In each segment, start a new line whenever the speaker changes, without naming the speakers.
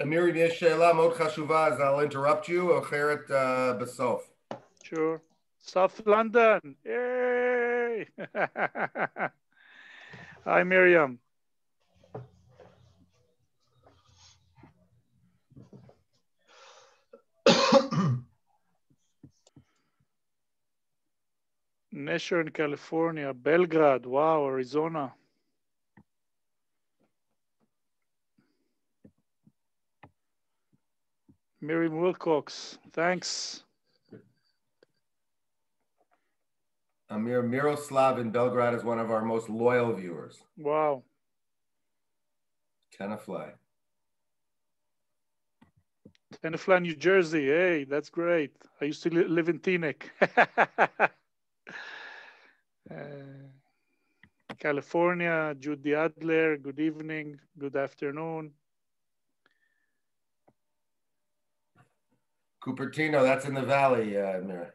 Amir, אם יש שאלה מאוד חשובה, אז I'll interrupt you, או אחרת בסוף.
Sure. South London. Yay! Hi, Miriam. Nesher in California. Belgrade. Wow, Arizona. Miriam Wilcox. Thanks.
Amir Miroslav in Belgrade is one of our most loyal viewers.
Wow.
Tenafly,
New Jersey. Hey, that's great. I used to live in Teaneck. California, Judy Adler. Good evening. Good afternoon.
Cupertino, that's in the valley, Amir.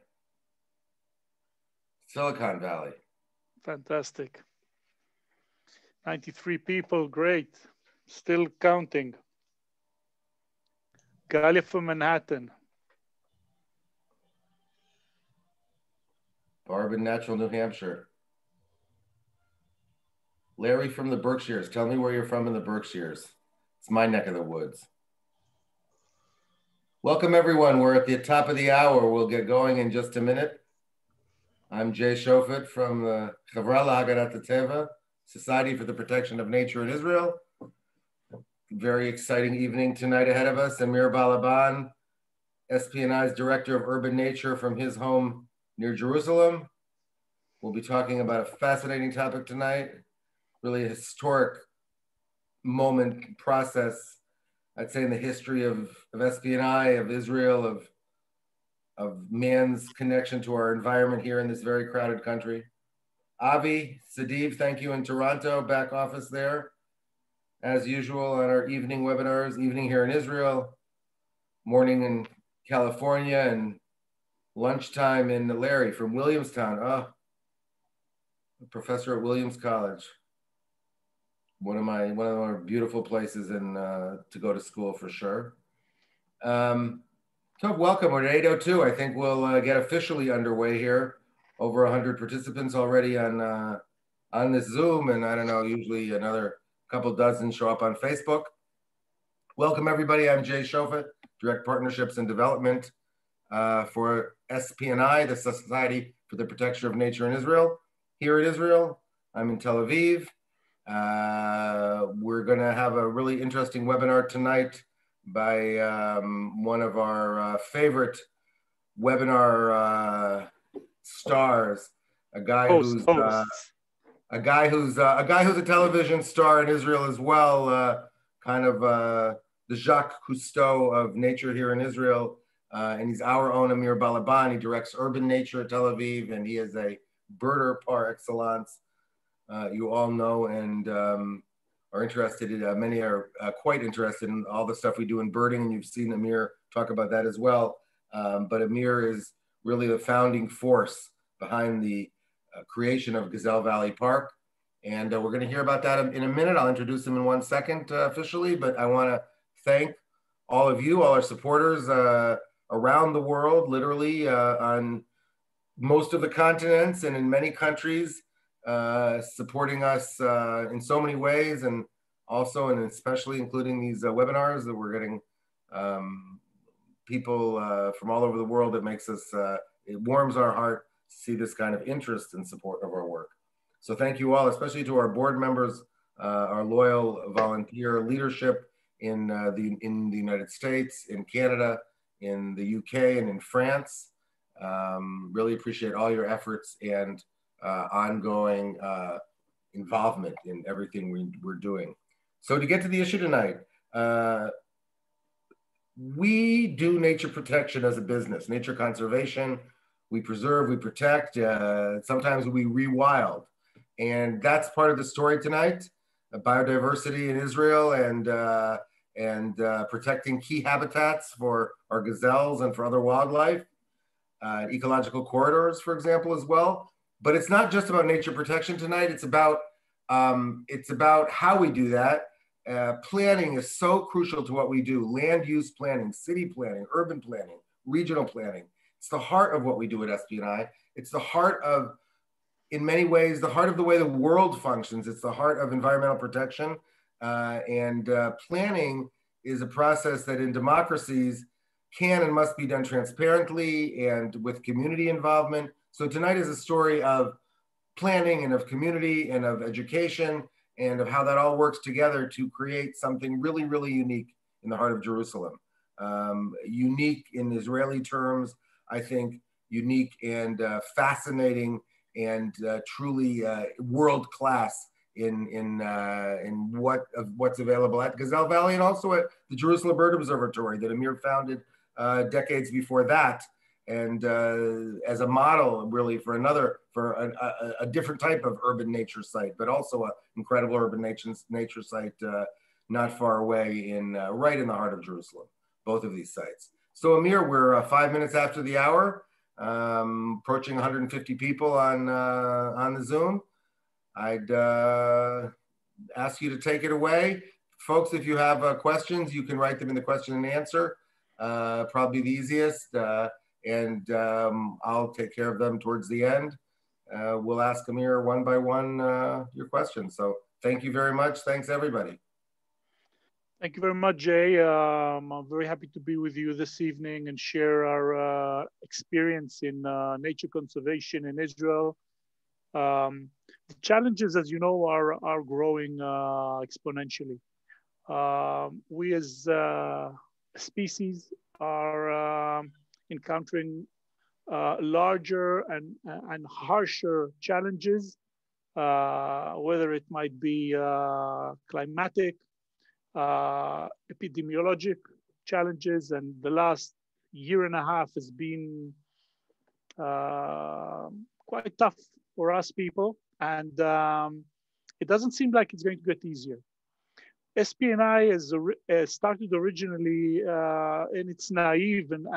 Silicon Valley.
Fantastic. 93 people, great. Still counting. Galia from Manhattan.
Barbin Natural, New Hampshire. Larry from the Berkshires. Tell me where you're from in the Berkshires. It's my neck of the woods. Welcome, everyone. We're at the top of the hour. We'll get going in just a minute. I'm Jay Shofet from the Chavra L'Hagarat Hateva, Society for the Protection of Nature in Israel. Very exciting evening tonight ahead of us. Amir Balaban, SPNI's Director of Urban Nature from his home near Jerusalem. We'll be talking about a fascinating topic tonight, really a historic moment, process, I'd say, in the history of SPNI, of Israel, of man's connection to our environment here in this very crowded country. Avi, Sadiv, thank you in Toronto, back office there. As usual on our evening webinars, evening here in Israel, morning in California, and lunchtime in Larry from Williamstown. Oh, a professor at Williams College. One of our beautiful places to go to school for sure. So welcome, we're at 8:02. I think we'll get officially underway here. Over 100 participants already on this Zoom, and I don't know, usually another couple dozen show up on Facebook. Welcome everybody, I'm Jay Shofet, Direct Partnerships and Development for SPNI, the Society for the Protection of Nature in Israel. Here in Israel, I'm in Tel Aviv. We're gonna have a really interesting webinar tonight by one of our favorite webinar stars, a guy who's a television star in Israel as well, kind of the Jacques Cousteau of nature here in Israel, and he's our own Amir Balaban. He directs Urban Nature at Tel Aviv, and he is a birder par excellence. You all know and are interested in, many are quite interested in all the stuff we do in birding, and you've seen Amir talk about that as well. But Amir is really the founding force behind the creation of Gazelle Valley Park. And we're gonna hear about that in a minute. I'll introduce him in 1 second officially, but I wanna thank all of you, all our supporters around the world, literally on most of the continents and in many countries, supporting us in so many ways, and also and especially including these webinars that we're getting people from all over the world. That makes us, it warms our heart to see this kind of interest and support of our work. So thank you all, especially to our board members, our loyal volunteer leadership in the United States, in Canada, in the UK, and in France. Really appreciate all your efforts and ongoing involvement in everything we're doing. So to get to the issue tonight, we do nature protection as a business, nature conservation. We preserve, we protect, sometimes we rewild. And that's part of the story tonight, biodiversity in Israel and protecting key habitats for our gazelles and for other wildlife, ecological corridors, for example, as well. But it's not just about nature protection tonight. It's about how we do that, planning is so crucial to what we do. Land use planning, city planning, urban planning, regional planning. It's the heart of what we do at SB&I. It's the heart of, in many ways, the heart of the way the world functions. It's the heart of environmental protection. Planning is a process that in democracies can and must be done transparently and with community involvement. So tonight is a story of planning and of community and of education and of how that all works together to create something really, really unique in the heart of Jerusalem. Unique in Israeli terms, I think, unique and fascinating and truly world-class in what's available at Gazelle Valley and also at the Jerusalem Bird Observatory that Amir founded decades before that, and as a model really for a different type of urban nature site, but also an incredible urban nature site not far away right in the heart of Jerusalem, both of these sites. So Amir, we're 5 minutes after the hour, approaching 150 people on the Zoom. I'd ask you to take it away. Folks, if you have questions, you can write them in the question and answer, probably the easiest, and I'll take care of them towards the end. We'll ask Amir one by one your questions. So thank you very much. Thanks, everybody.
Thank you very much, Jay. I'm very happy to be with you this evening and share our experience in nature conservation in Israel. The challenges, as you know, are growing exponentially. We as a species are encountering larger and harsher challenges, whether it might be climatic, epidemiologic challenges, and the last year and a half has been quite tough for us people, and it doesn't seem like it's going to get easier. SPNI has started originally in its naive and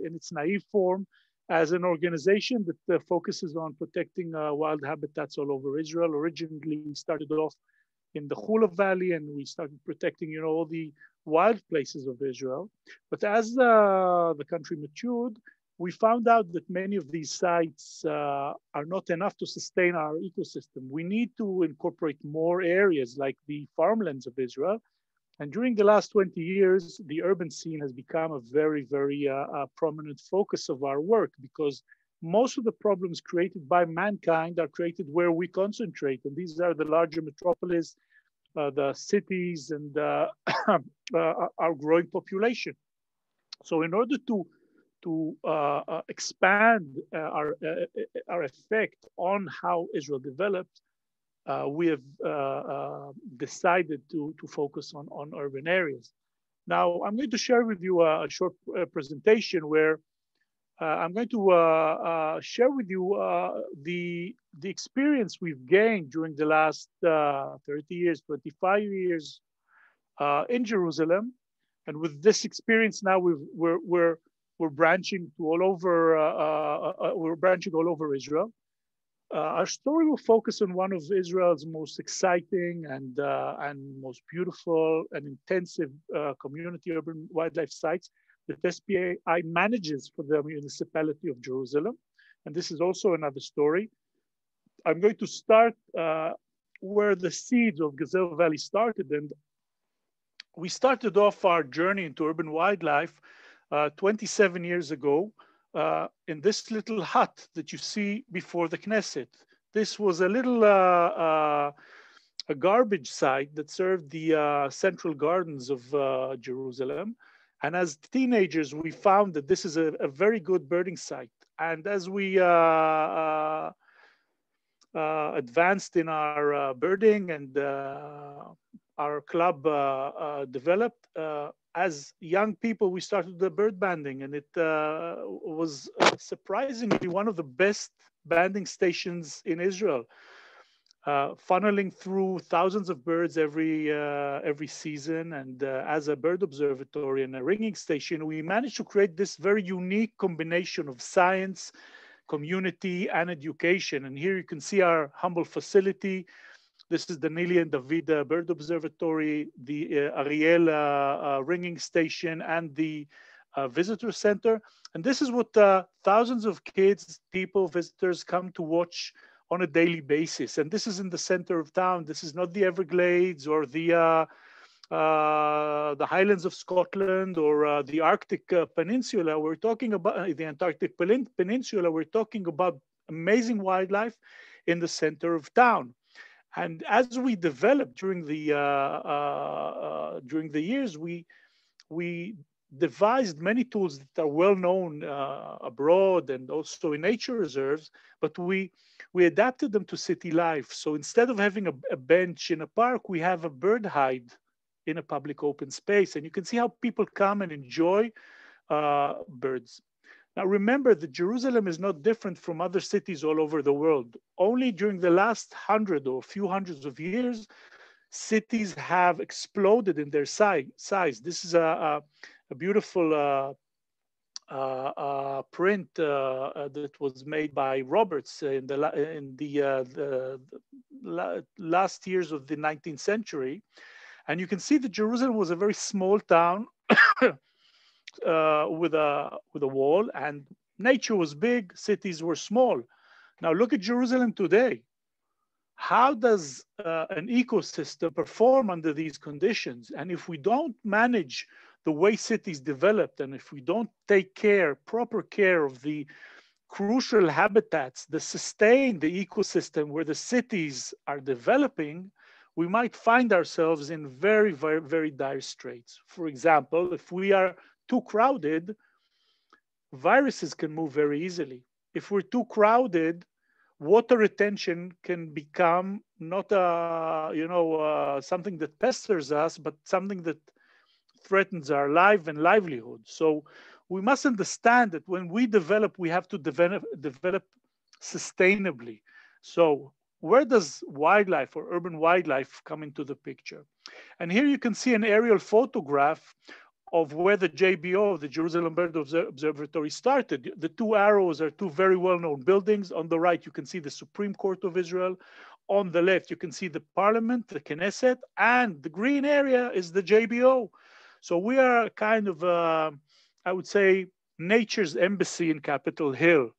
in its naive form as an organization that focuses on protecting wild habitats all over Israel. Originally, we started off in the Hula Valley, and we started protecting, all the wild places of Israel. But as the country matured, we found out that many of these sites are not enough to sustain our ecosystem. We need to incorporate more areas like the farmlands of Israel. And during the last 20 years, the urban scene has become a very, very prominent focus of our work, because most of the problems created by mankind are created where we concentrate. And these are the larger metropolis, the cities, and our growing population. So in order to expand our effect on how Israel developed, we have decided to focus on urban areas. Now, I'm going to share with you a short presentation where I'm going to share with you the experience we've gained during the last 30 years, 25 years in Jerusalem. And with this experience now, we're branching to all over. We're branching all over Israel. Our story will focus on one of Israel's most exciting and most beautiful and intensive community urban wildlife sites that SPI manages for the municipality of Jerusalem. And this is also another story. I'm going to start where the seeds of Gazelle Valley started. And we started off our journey into urban wildlife 27 years ago in this little hut that you see before the Knesset. This was a little a garbage site that served the central gardens of Jerusalem. And as teenagers, we found that this is a very good birding site. And as we advanced in our birding and our club developed, as young people, we started the bird banding, and it was surprisingly one of the best banding stations in Israel, funneling through thousands of birds every season. And as a bird observatory and a ringing station, we managed to create this very unique combination of science, community, and education. And here you can see our humble facility This is the Nili and David Bird Observatory, the Ariel ringing station, and the visitor center. And this is what thousands of kids, people, visitors come to watch on a daily basis. And this is in the center of town. This is not the Everglades or the Highlands of Scotland or the Arctic Peninsula. We're talking about the Antarctic Peninsula. We're talking about amazing wildlife in the center of town. And as we developed during the years, we devised many tools that are well known abroad and also in nature reserves, but we adapted them to city life. So instead of having a bench in a park, we have a bird hide in a public open space. And you can see how people come and enjoy birds. Now remember that Jerusalem is not different from other cities all over the world. Only during the last 100 or few hundreds of years, cities have exploded in their size. This is a beautiful print that was made by Roberts in the last years of the 19th century. And you can see that Jerusalem was a very small town with a wall, and nature was big, cities were small. Now look at Jerusalem today. How does an ecosystem perform under these conditions? And if we don't manage the way cities developed, and if we don't take proper care of the crucial habitats that sustain the ecosystem where the cities are developing, we might find ourselves in very, very, very dire straits. For example, if we are too crowded, viruses can move very easily. If we're too crowded, water retention can become not something that pesters us, but something that threatens our life and livelihood. So we must understand that when we develop, we have to develop sustainably. So where does wildlife or urban wildlife come into the picture? And here you can see an aerial photograph of where the JBO, the Jerusalem Bird Observatory, started. The two arrows are two very well-known buildings. On the right, you can see the Supreme Court of Israel. On the left, you can see the Parliament, the Knesset, and the green area is the JBO. So we are kind of, I would say, nature's embassy in Capitol Hill.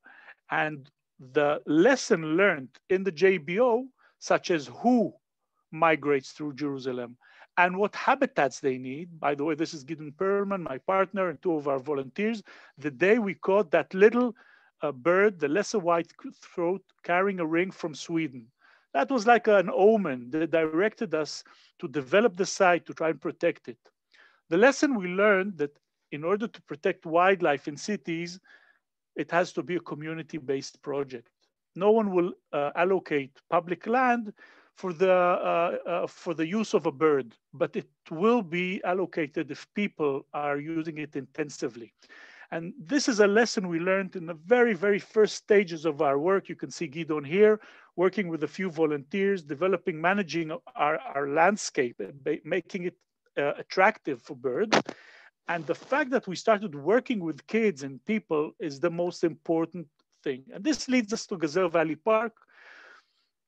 And the lesson learned in the JBO, such as who migrates through Jerusalem, and what habitats they need. By the way, this is Gideon Perlman, my partner, and two of our volunteers. The day we caught that little bird, the lesser white throat, carrying a ring from Sweden. That was like an omen that directed us to develop the site, to try and protect it. The lesson we learned that in order to protect wildlife in cities, it has to be a community-based project. No one will allocate public land for the use of a bird, but it will be allocated if people are using it intensively. And this is a lesson we learned in the very, very first stages of our work. You can see Gideon here, working with a few volunteers, developing, managing our landscape, making it attractive for birds. And the fact that we started working with kids and people is the most important thing. And this leads us to Gazelle Valley Park,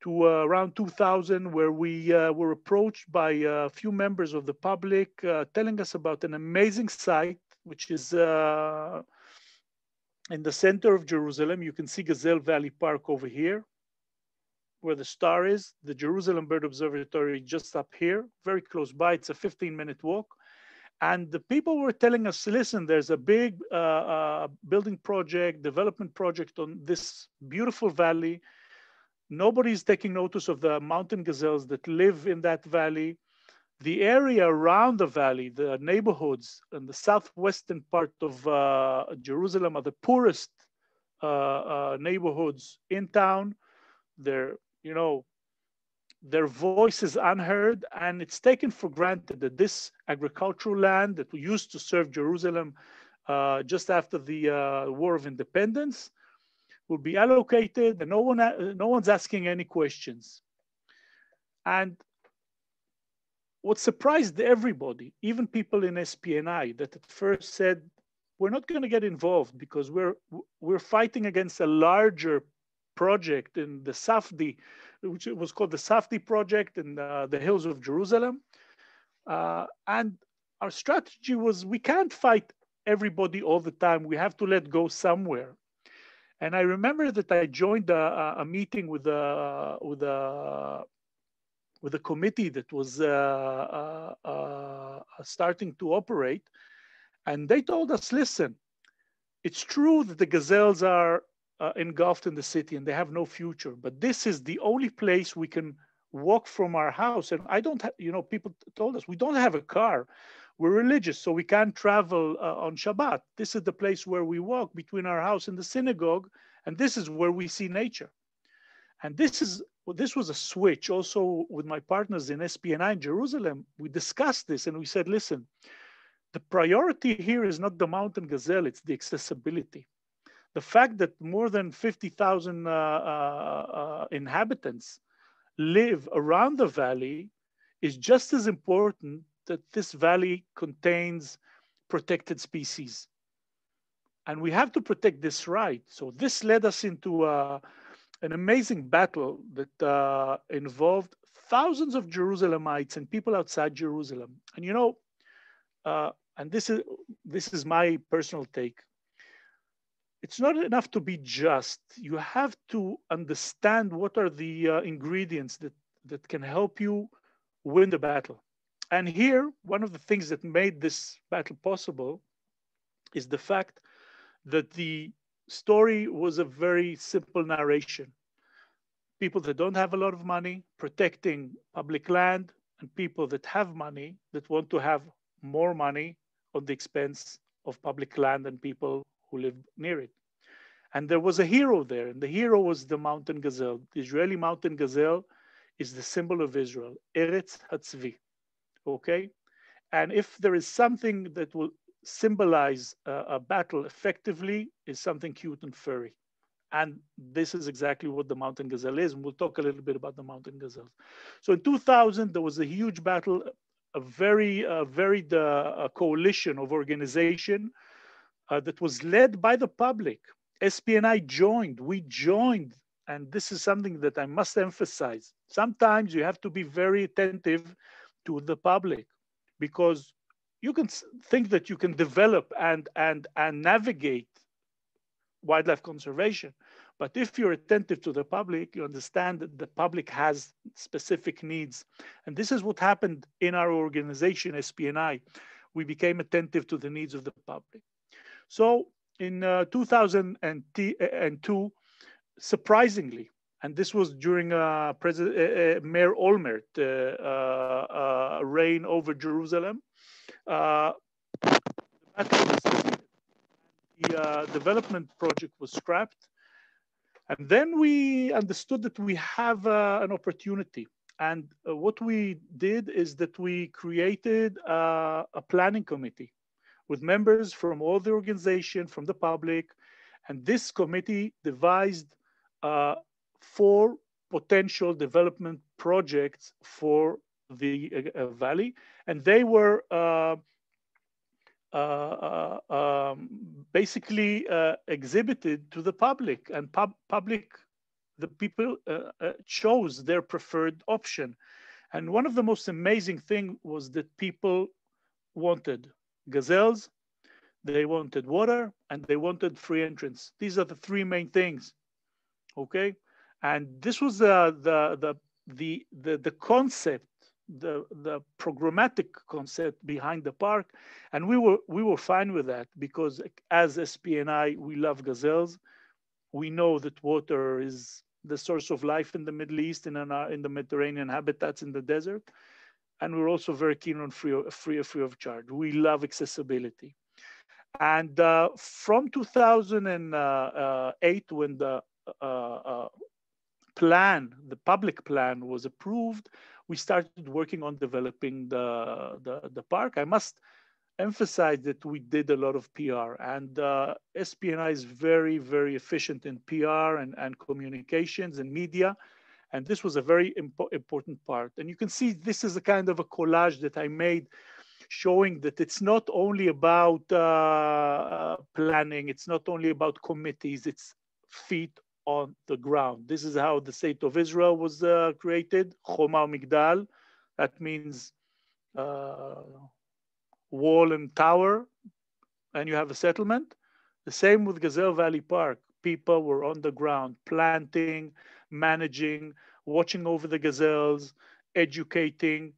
to around 2000, where we were approached by a few members of the public telling us about an amazing site, which is in the center of Jerusalem. You can see Gazelle Valley Park over here, where the star is. The Jerusalem Bird Observatory just up here, very close by. It's a 15-minute walk. And the people were telling us, listen, there's a big building project, development project on this beautiful valley. Nobody's taking notice of the mountain gazelles that live in that valley. The area around the valley, the neighborhoods in the southwestern part of Jerusalem are the poorest neighborhoods in town. Their voice is unheard, and it's taken for granted that this agricultural land that we used to serve Jerusalem just after the War of Independence will be allocated, and no one's asking any questions. And what surprised everybody, even people in SPNI, that at first said, we're not going to get involved because we're fighting against a larger project in the Safdi which was called the Safdie Project in the hills of Jerusalem. And our strategy was, we can't fight everybody all the time. We have to let go somewhere. And I remember that I joined a meeting with a committee that was starting to operate. And they told us, listen, it's true that the gazelles are engulfed in the city and they have no future, but this is the only place we can walk from our house. And I don't have, people told us, we don't have a car. We're religious, so we can't travel on Shabbat. This is the place where we walk between our house and the synagogue, and this is where we see nature. And this was a switch. Also, with my partners in SPNI in Jerusalem, we discussed this and we said, listen, the priority here is not the mountain gazelle, it's the accessibility. The fact that more than 50,000 inhabitants live around the valley is just as important that this valley contains protected species. And we have to protect this right. So this led us into an amazing battle that involved thousands of Jerusalemites and people outside Jerusalem. And and this is my personal take. It's not enough to be just. You have to understand what are the ingredients that can help you win the battle. And here, one of the things that made this battle possible is the fact that the story was a very simple narration. People that don't have a lot of money protecting public land, and people that have money that want to have more money on the expense of public land and people who live near it. And there was a hero there, and the hero was the mountain gazelle. The Israeli mountain gazelle is the symbol of Israel, Eretz Hatzvi. Okay, and if there is something that will symbolize a battle effectively, is something cute and furry, and this is exactly what the mountain gazelle is. And we'll talk a little bit about the mountain gazelles. So in 2000, there was a huge battle, a very varied coalition of organization that was led by the public. SPNI joined. We joined. And this is something that I must emphasize. Sometimes you have to be very attentive to the public, because you can think that you can develop and navigate wildlife conservation. But if you're attentive to the public, you understand that the public has specific needs. And this is what happened in our organization, SPNI. We became attentive to the needs of the public. So in 2002, surprisingly, and this was during Mayor Olmert reign over Jerusalem, the development project was scrapped. And then we understood that we have an opportunity. And what we did is that we created a planning committee with members from all the organization, from the public. And this committee devised 4 potential development projects for the valley. And they were basically exhibited to the public, and the people chose their preferred option. And one of the most amazing things was that people wanted gazelles, they wanted water, and they wanted free entrance. These are the 3 main things. Okay, and this was the concept, the programmatic concept behind the park, and we were fine with that, because as SPNI, we love gazelles. We know that water is the source of life in the Middle East and in the Mediterranean habitats in the desert, and we're also very keen on free of charge. We love accessibility. And from 2008, when the public plan was approved, we started working on developing the park. I must emphasize that we did a lot of PR, and SPNI is very, very efficient in PR and communications and media. And this was a very important part. And you can see this is a kind of a collage that I made, showing that it's not only about planning, it's not only about committees, it's feet on the ground. This is how the state of Israel was created. Choma Migdal, that means wall and tower, and you have a settlement. The same with Gazelle Valley Park. People were on the ground, planting, managing, watching over the gazelles, educating.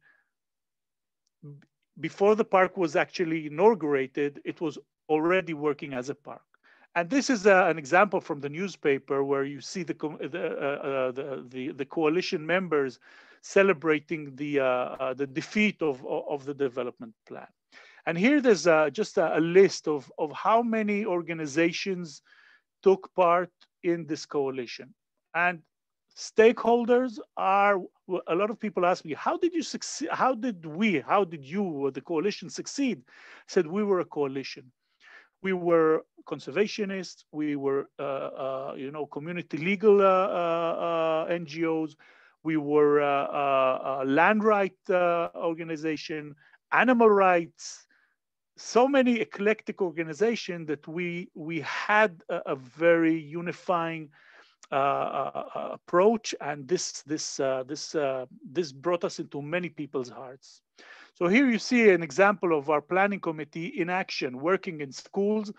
Before the park was actually inaugurated, it was already working as a park. And this is an example from the newspaper where you see the coalition members celebrating the defeat of the development plan. And here there's just a list of how many organizations took part in this coalition. And stakeholders are, a lot of people ask me, how did you succeed? How did you or the coalition succeed? I said, we were a coalition. We were conservationists. We were, community legal NGOs. We were land right organization, animal rights. So many eclectic organizations that we had a very unifying approach, and this brought us into many people's hearts. So here you see an example of our planning committee in action, working in schools.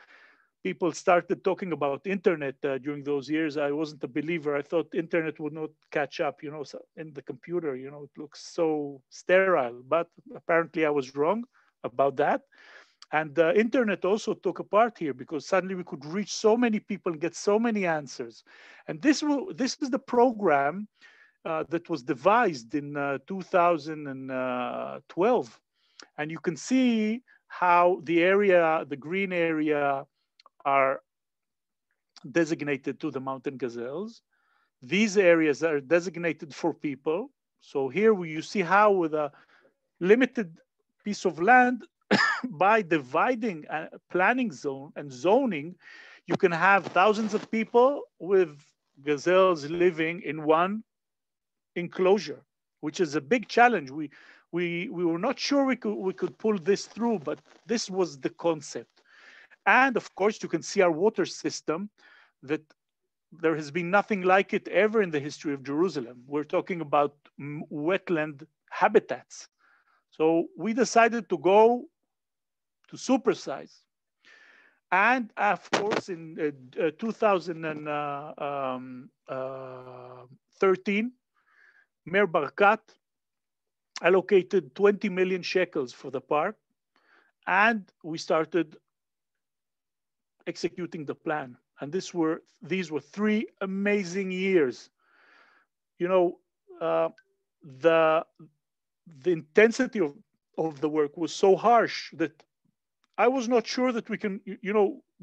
People started talking about internet during those years. I wasn't a believer. I thought internet would not catch up, in the computer, it looks so sterile, but apparently I was wrong about that. And the internet also took a part here because suddenly we could reach so many people and get so many answers. And this is the program that was devised in 2012. And you can see how the green area are designated to the mountain gazelles. These areas are designated for people. So here you see how with a limited piece of land, by dividing a planning zone and zoning, you can have thousands of people with gazelles living in one enclosure, which is a big challenge. We were not sure we could pull this through, but this was the concept. And of course, you can see our water system that there has been nothing like it ever in the history of Jerusalem. We're talking about wetland habitats. So we decided to go to supersize. And of course, in 2013, Mayor Barkat allocated 20 million shekels for the park, and we started executing the plan. And these were 3 amazing years. The intensity of the work was so harsh that I was not sure that we can,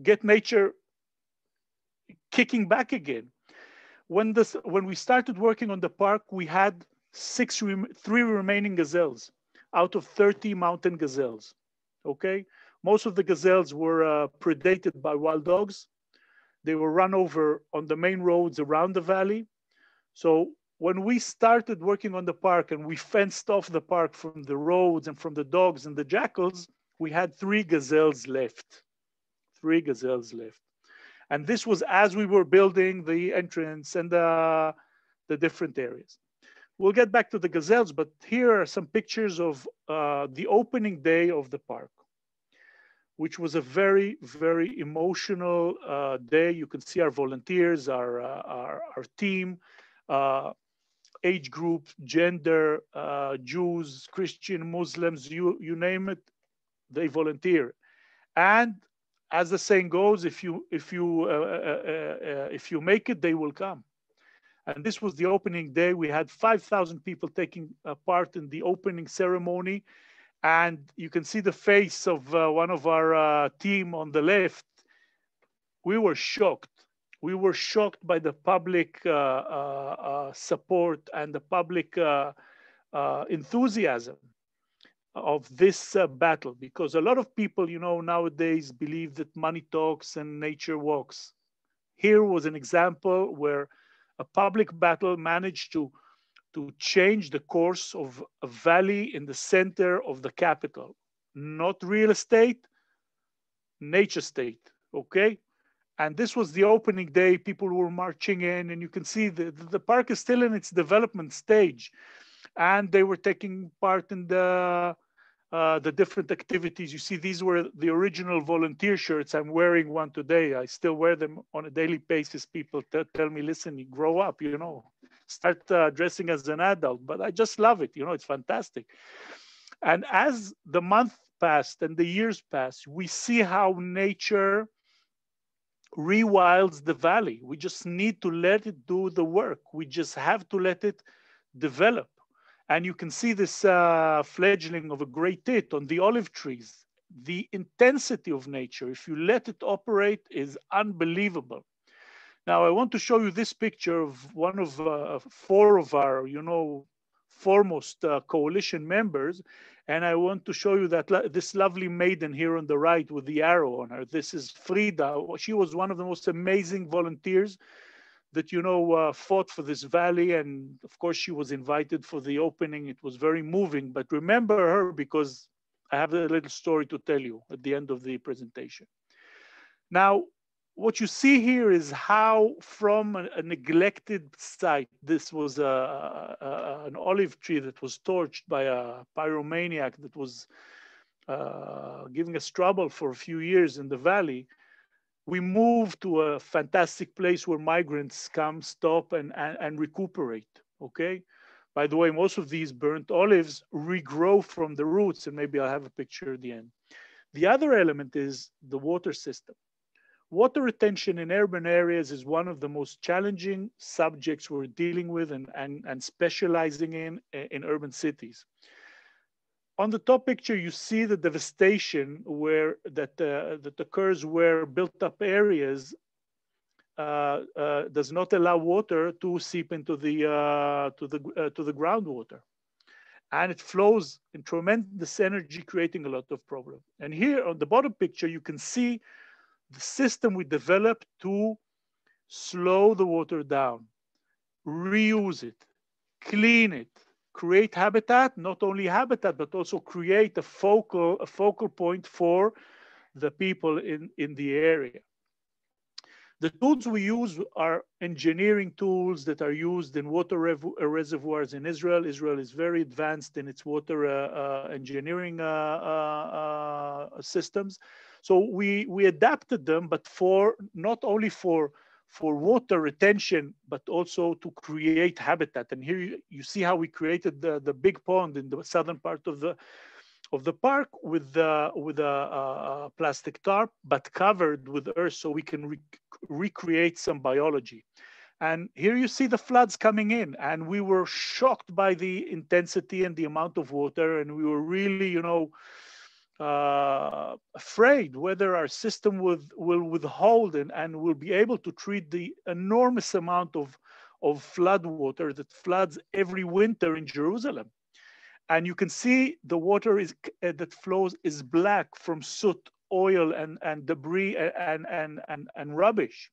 get nature kicking back again. When we started working on the park, we had 3 remaining gazelles out of 30 mountain gazelles. Okay, most of the gazelles were predated by wild dogs. They were run over on the main roads around the valley. So when we started working on the park and we fenced off the park from the roads and from the dogs and the jackals, we had 3 gazelles left. 3 gazelles left. And this was as we were building the entrance and the different areas. We'll get back to the gazelles, but here are some pictures of the opening day of the park, which was a very, very emotional day. You can see our volunteers, our team, age group, gender, Jews, Christian, Muslims, you name it, they volunteer. And as the saying goes, if you make it, they will come. And this was the opening day. We had 5,000 people taking part in the opening ceremony. And you can see the face of one of our team on the left. We were shocked. We were shocked by the public support and the public enthusiasm of this battle, because a lot of people, nowadays believe that money talks and nature walks. Here was an example where a public battle managed to change the course of a valley in the center of the capital. Not real estate, nature state, okay? And this was the opening day. People were marching in, and you can see the park is still in its development stage. And they were taking part in the different activities. You see, these were the original volunteer shirts. I'm wearing one today. I still wear them on a daily basis. People tell me, listen, you grow up, you know, start dressing as an adult. But I just love it. You know, it's fantastic. And as the month passed and the years passed, we see how nature rewilds the valley. We just need to let it do the work. We just have to let it develop. And you can see this fledgling of a great tit on the olive trees. The intensity of nature, if you let it operate, is unbelievable. Now, I want to show you this picture of one of 4 of our, you know, foremost coalition members. And I want to show you that this lovely maiden here on the right with the arrow on her. This is Frida. She was one of the most amazing volunteers that, you know, fought for this valley. And of course, she was invited for the opening. It was very moving. But remember her because I have a little story to tell you at the end of the presentation. Now, what you see here is how from a neglected site, this was an olive tree that was torched by a pyromaniac that was giving us trouble for a few years in the valley. We moved to a fantastic place where migrants come, stop, and recuperate, okay? By the way, most of these burnt olives regrow from the roots, and maybe I'll have a picture at the end. The other element is the water system. Water retention in urban areas is one of the most challenging subjects we're dealing with and specializing in urban cities. On the top picture, you see the devastation that occurs where built-up areas does not allow water to seep into the groundwater, and it flows in tremendous energy, creating a lot of problems. And here on the bottom picture, you can see the system we developed to slow the water down, reuse it, clean it, create habitat, not only habitat, but also create a focal point for the people in the area. The tools we use are engineering tools that are used in water reservoirs in Israel. Israel is very advanced in its water engineering systems. So we adapted them, but for not only for water retention, but also to create habitat. And here you see how we created the big pond in the southern part of the park with a plastic tarp, but covered with earth, so we can recreate some biology. And here you see the floods coming in, and we were shocked by the intensity and the amount of water, and we were really, you know, afraid whether our system will withhold and will be able to treat the enormous amount of flood water that floods every winter in Jerusalem. And you can see the water that flows is black from soot, oil, and debris and rubbish.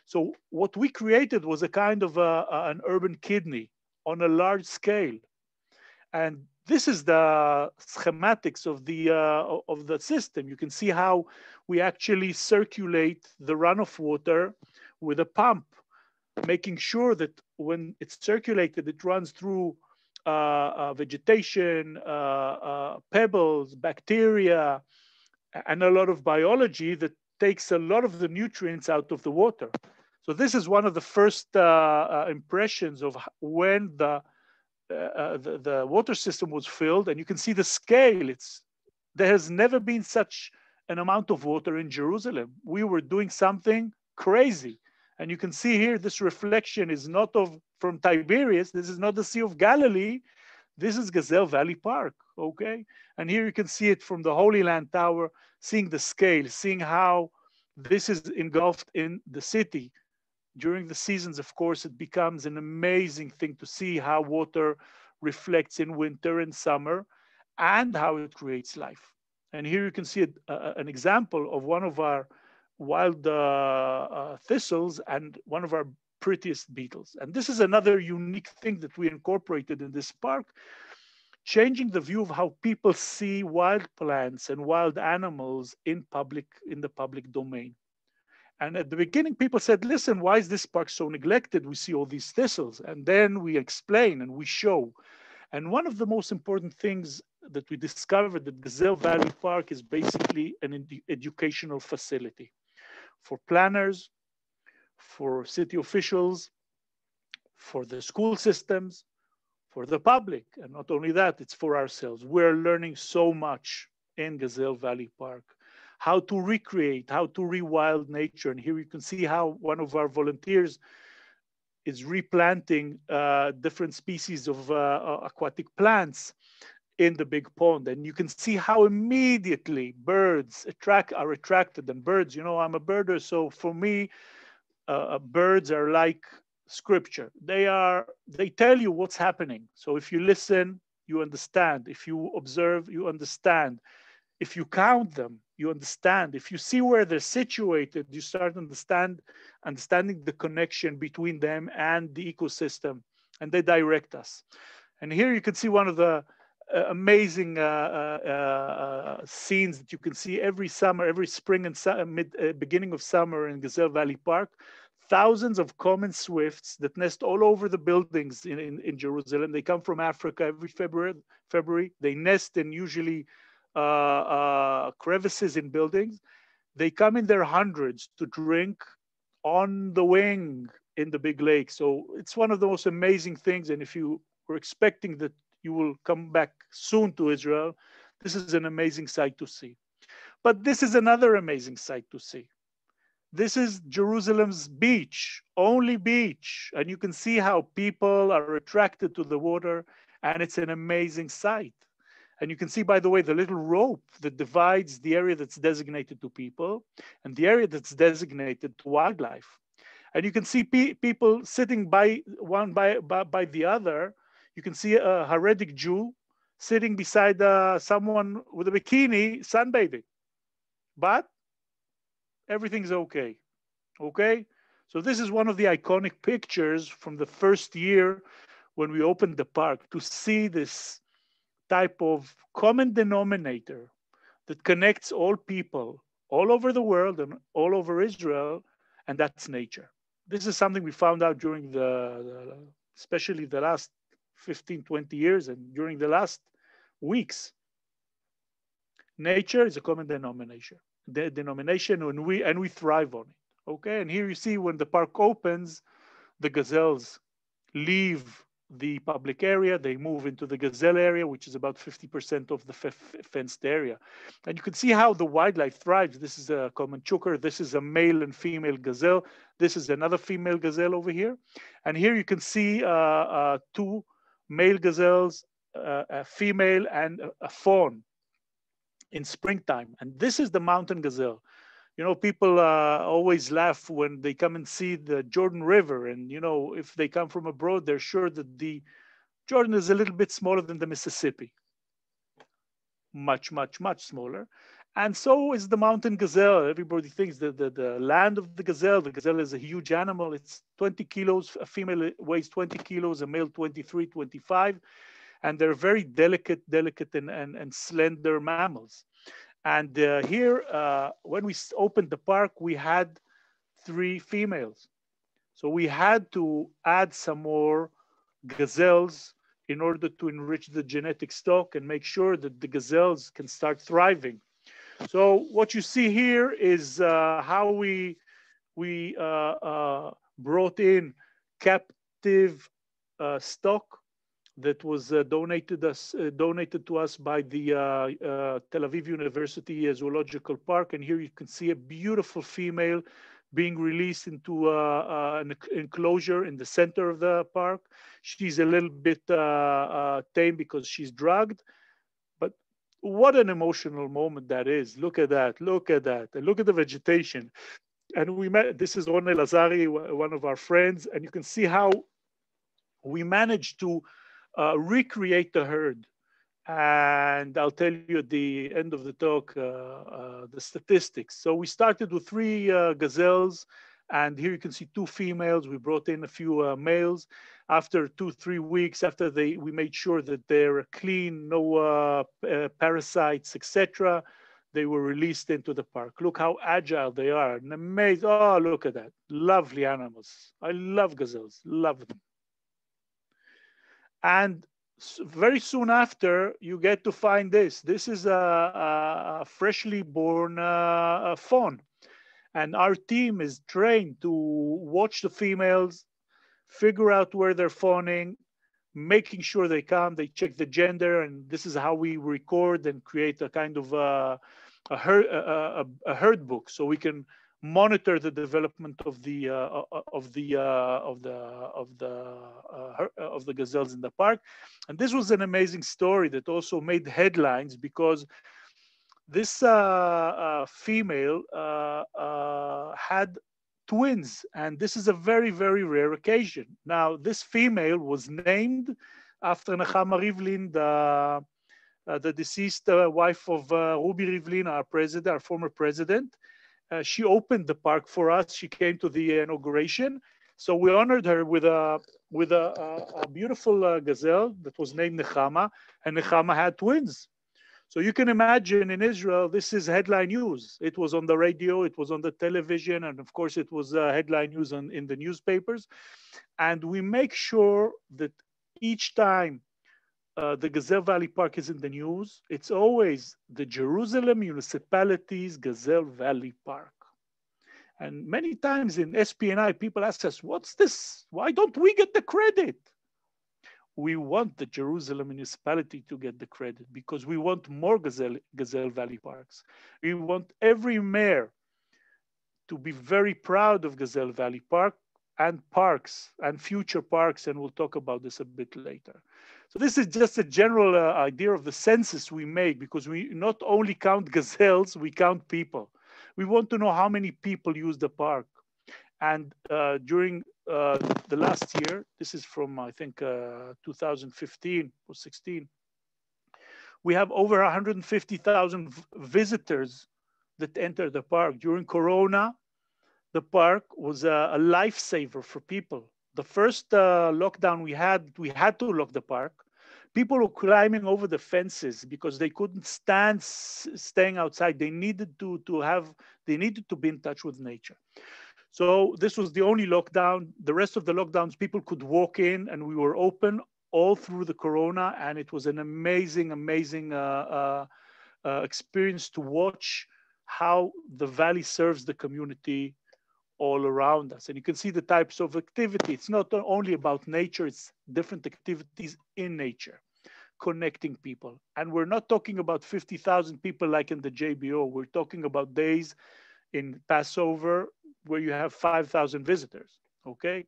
So what we created was a kind of an urban kidney on a large scale. And this is the schematics of the system. You can see how we actually circulate the runoff water with a pump, making sure that when it's circulated, it runs through vegetation, pebbles, bacteria, and a lot of biology that takes a lot of the nutrients out of the water. So this is one of the first impressions of when the water system was filled, and you can see the scale. There has never been such an amount of water in Jerusalem. We were doing something crazy. And you can see here, this reflection is not from Tiberias. This is not the Sea of Galilee. This is Gazelle Valley Park, okay? And here you can see it from the Holy Land Tower, seeing the scale, seeing how this is engulfed in the city. During the seasons, of course, it becomes an amazing thing to see how water reflects in winter and summer and how it creates life. And here you can see an example of one of our wild thistles and one of our prettiest beetles. And this is another unique thing that we incorporated in this park, changing the view of how people see wild plants and wild animals in the public domain. And at the beginning, people said, listen, why is this park so neglected? We see all these thistles. And then we explain and we show. And one of the most important things that we discovered that Gazelle Valley Park is basically an educational facility for planners, for city officials, for the school systems, for the public. And not only that, it's for ourselves. We're learning so much in Gazelle Valley Park, how to recreate, how to rewild nature. And here you can see how one of our volunteers is replanting different species of aquatic plants in the big pond. And you can see how immediately birds are attracted. And birds, you know, I'm a birder, so for me, birds are like scripture. They tell you what's happening. So if you listen, you understand. If you observe, you understand. If you count them, you understand. If you see where they're situated, you start understanding the connection between them and the ecosystem, and they direct us. And here you can see one of the amazing scenes that you can see every summer, every spring and beginning of summer in Gazelle Valley Park. Thousands of common swifts that nest all over the buildings in Jerusalem. They come from Africa every February. They nest in usually crevices in buildings. They come in their hundreds to drink on the wing in the big lake. So it's one of the most amazing things. And if you were expecting that you will come back soon to Israel, this is an amazing sight to see. But this is another amazing sight to see. This is Jerusalem's beach, only beach. And you can see how people are attracted to the water, and it's an amazing sight. And you can see, by the way, the little rope that divides the area that's designated to people and the area that's designated to wildlife. And you can see people sitting by the other. You can see a Haredic Jew sitting beside someone with a bikini sunbathing. But everything's okay. Okay? So this is one of the iconic pictures from the first year when we opened the park, to see this type of common denominator that connects all people all over the world and all over Israel, and that's nature. This is something we found out during especially the last 15, 20 years and during the last weeks. Nature is a common denomination, and we thrive on it. Okay, and here you see when the park opens, the gazelles leave the public area, they move into the gazelle area, which is about 50% of the fenced area. And you can see how the wildlife thrives. This is a common chukar. This is a male and female gazelle. This is another female gazelle over here. And here you can see two male gazelles, a female and a fawn in springtime. And this is the mountain gazelle. You know, people always laugh when they come and see the Jordan River. And, you know, if they come from abroad, they're sure that the Jordan is a little bit smaller than the Mississippi. Much, much, much smaller. And so is the mountain gazelle. Everybody thinks that the land of the gazelle is a huge animal. It's 20 kilos. A female weighs 20 kilos, a male 23, 25. And they're very delicate and slender mammals. And here, when we opened the park, we had 3 females. So we had to add some more gazelles in order to enrich the genetic stock and make sure that the gazelles can start thriving. So what you see here is how we brought in captive stock that was donated to us by the Tel Aviv University Zoological Park. And here you can see a beautiful female being released into an enclosure in the center of the park. She's a little bit tame because she's drugged, but what an emotional moment that is. Look at that, look at that, and look at the vegetation. And we met, this is Ron Elazari, one of our friends, and you can see how we managed to recreate the herd. And I'll tell you at the end of the talk the statistics. So we started with 3 gazelles, and here you can see 2 females. We brought in a few males. After 2-3 weeks, after we made sure that they're clean, no parasites, etc. they were released into the park. Look how agile they are and amazing. Oh, look at that. Lovely animals. I love gazelles, love them. And very soon after, you get to find this. This is a freshly born fawn. And our team is trained to watch the females, figure out where they're fawning, making sure they come, they check the gender, and this is how we record and create a kind of a herd book, so we can monitor the development of the gazelles in the park. And this was an amazing story that also made headlines because this female had twins, and this is a very, very rare occasion. Now, this female was named after Nechama Rivlin, the deceased wife of Ruby Rivlin, our president, our former president. She opened the park for us. She came to the inauguration. So we honored her with a beautiful gazelle that was named Nechama, and Nechama had twins. So you can imagine in Israel, this is headline news. It was on the radio, it was on the television, and of course it was headline news in the newspapers. And we make sure that each time the Gazelle Valley Park is in the news, it's always the Jerusalem Municipality's Gazelle Valley Park. And many times in SPNI, people ask us, what's this? Why don't we get the credit? We want the Jerusalem municipality to get the credit because we want more Gazelle Valley parks. We want every mayor to be very proud of Gazelle Valley Park and parks and future parks, and we'll talk about this a bit later. So this is just a general idea of the census we make, because we not only count gazelles, we count people. We want to know how many people use the park. And during the last year, this is from, I think, 2015 or 16, we have over 150,000 visitors that enter the park. During Corona, the park was a lifesaver for people. The first lockdown we had to lock the park. People were climbing over the fences because they couldn't stand staying outside. They needed to be in touch with nature. So this was the only lockdown. The rest of the lockdowns, people could walk in, and we were open all through the Corona. And it was an amazing, amazing experience to watch how the valley serves the community all around us. And you can see the types of activity. It's not only about nature, it's different activities in nature, connecting people. And we're not talking about 50,000 people like in the JBO. We're talking about days in Passover where you have 5,000 visitors, okay?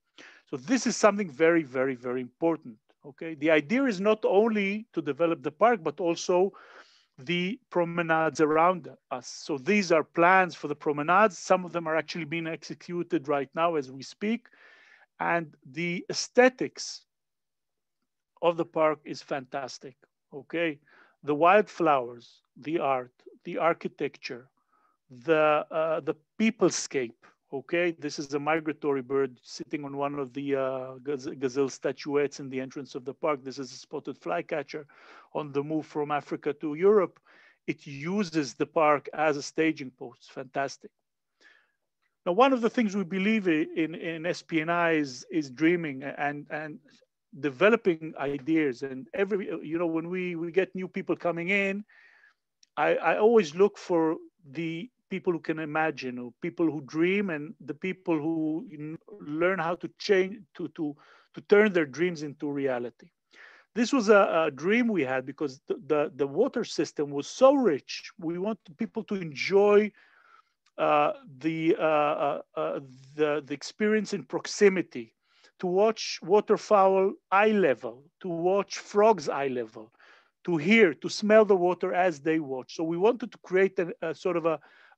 So this is something very, very, very important, okay? The idea is not only to develop the park, but also the promenades around us. So these are plans for the promenades. Some of them are actually being executed right now as we speak. And the aesthetics of the park is fantastic, okay? The wildflowers, the art, the architecture, the peoplescape, okay? This is a migratory bird sitting on one of the gazelle statuettes in the entrance of the park. This is a spotted flycatcher on the move from Africa to Europe. It uses the park as a staging post. Fantastic. Now, one of the things we believe in SPNI is dreaming and developing ideas. And when we get new people coming in, I always look for the people who can imagine, or people who dream, and the people who learn how to change, to turn their dreams into reality. This was a dream we had because the water system was so rich. We want people to enjoy the experience in proximity, to watch waterfowl eye level, to watch frogs eye level, to hear, to smell the water as they watch. So we wanted to create a sort of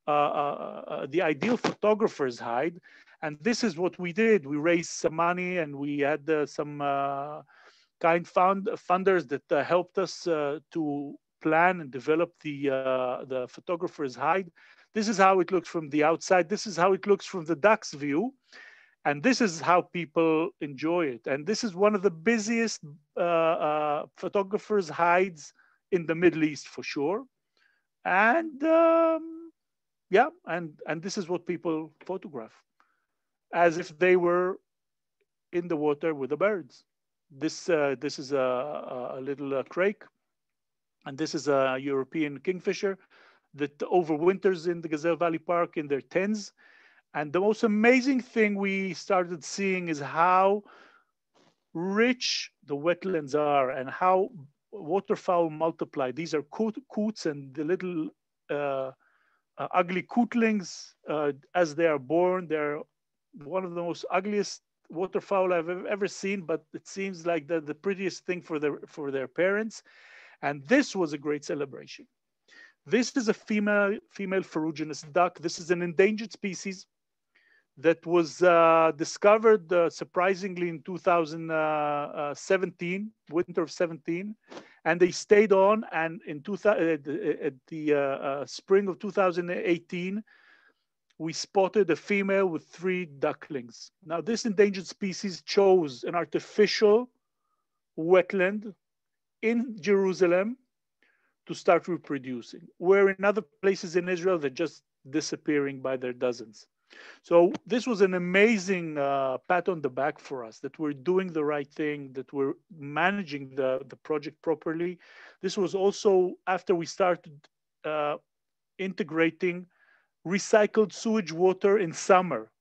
the ideal photographer's hide. And this is what we did. We raised some money, and we had some kind funders that helped us to plan and develop the photographer's hide. This is how it looks from the outside. This is how it looks from the duck's view. And this is how people enjoy it. And this is one of the busiest photographers' hides in the Middle East for sure. And yeah, and this is what people photograph, as if they were in the water with the birds. This is a little crake, and this is a European kingfisher that overwinters in the Gazelle Valley Park in their tens. And the most amazing thing we started seeing is how rich the wetlands are and how waterfowl multiply. These are coots and the little ugly cootlings as they are born. They're one of the most ugliest waterfowl I've ever seen, but it seems like the prettiest thing for their parents. And this was a great celebration. This is a female Ferogenous duck. This is an endangered species that was discovered surprisingly in 2017, winter of 17, and they stayed on. And in at the spring of 2018, we spotted a female with 3 ducklings. Now, this endangered species chose an artificial wetland in Jerusalem to start reproducing, where in other places in Israel, they're just disappearing by their dozens. So this was an amazing pat on the back for us, that we're doing the right thing, that we're managing the project properly. This was also after we started integrating recycled sewage water in summer.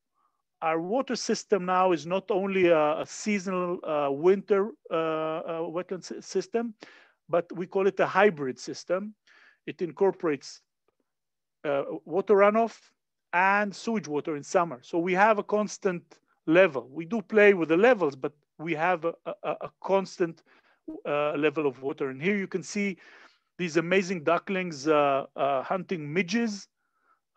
Our water system now is not only a seasonal winter wetland system, but we call it a hybrid system. It incorporates water runoff and sewage water in summer. So we have a constant level. We do play with the levels, but we have a constant level of water. And here you can see these amazing ducklings hunting midges.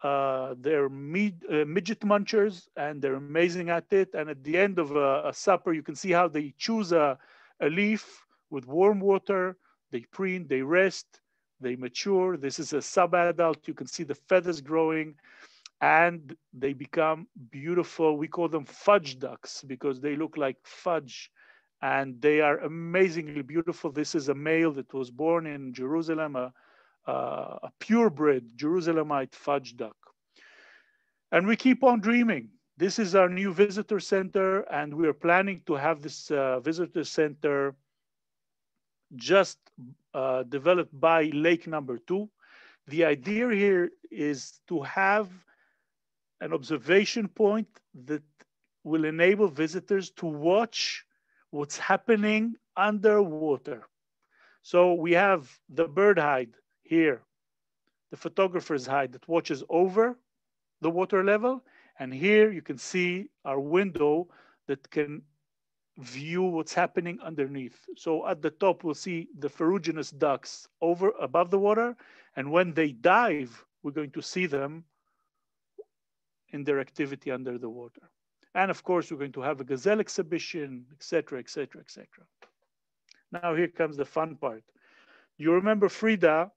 They're midget munchers, and they're amazing at it. And at the end of a supper, you can see how they choose a leaf with warm water. They preen, they rest, they mature. This is a sub-adult. You can see the feathers growing, and they become beautiful. We call them fudge ducks because they look like fudge, and they are amazingly beautiful. This is a male that was born in Jerusalem, a purebred Jerusalemite fudge duck. And we keep on dreaming. This is our new visitor center, and we are planning to have this visitor center just developed by lake number 2. The idea here is to have an observation point that will enable visitors to watch what's happening underwater. So we have the bird hide here, the photographer's hide that watches over the water level. And here you can see our window that can view what's happening underneath. So at the top, we'll see the Ferogenous ducks above the water. And when they dive, we're going to see them in their activity under the water. And of course, we're going to have a gazelle exhibition, etc., etc., etc. Now here comes the fun part. You remember Frida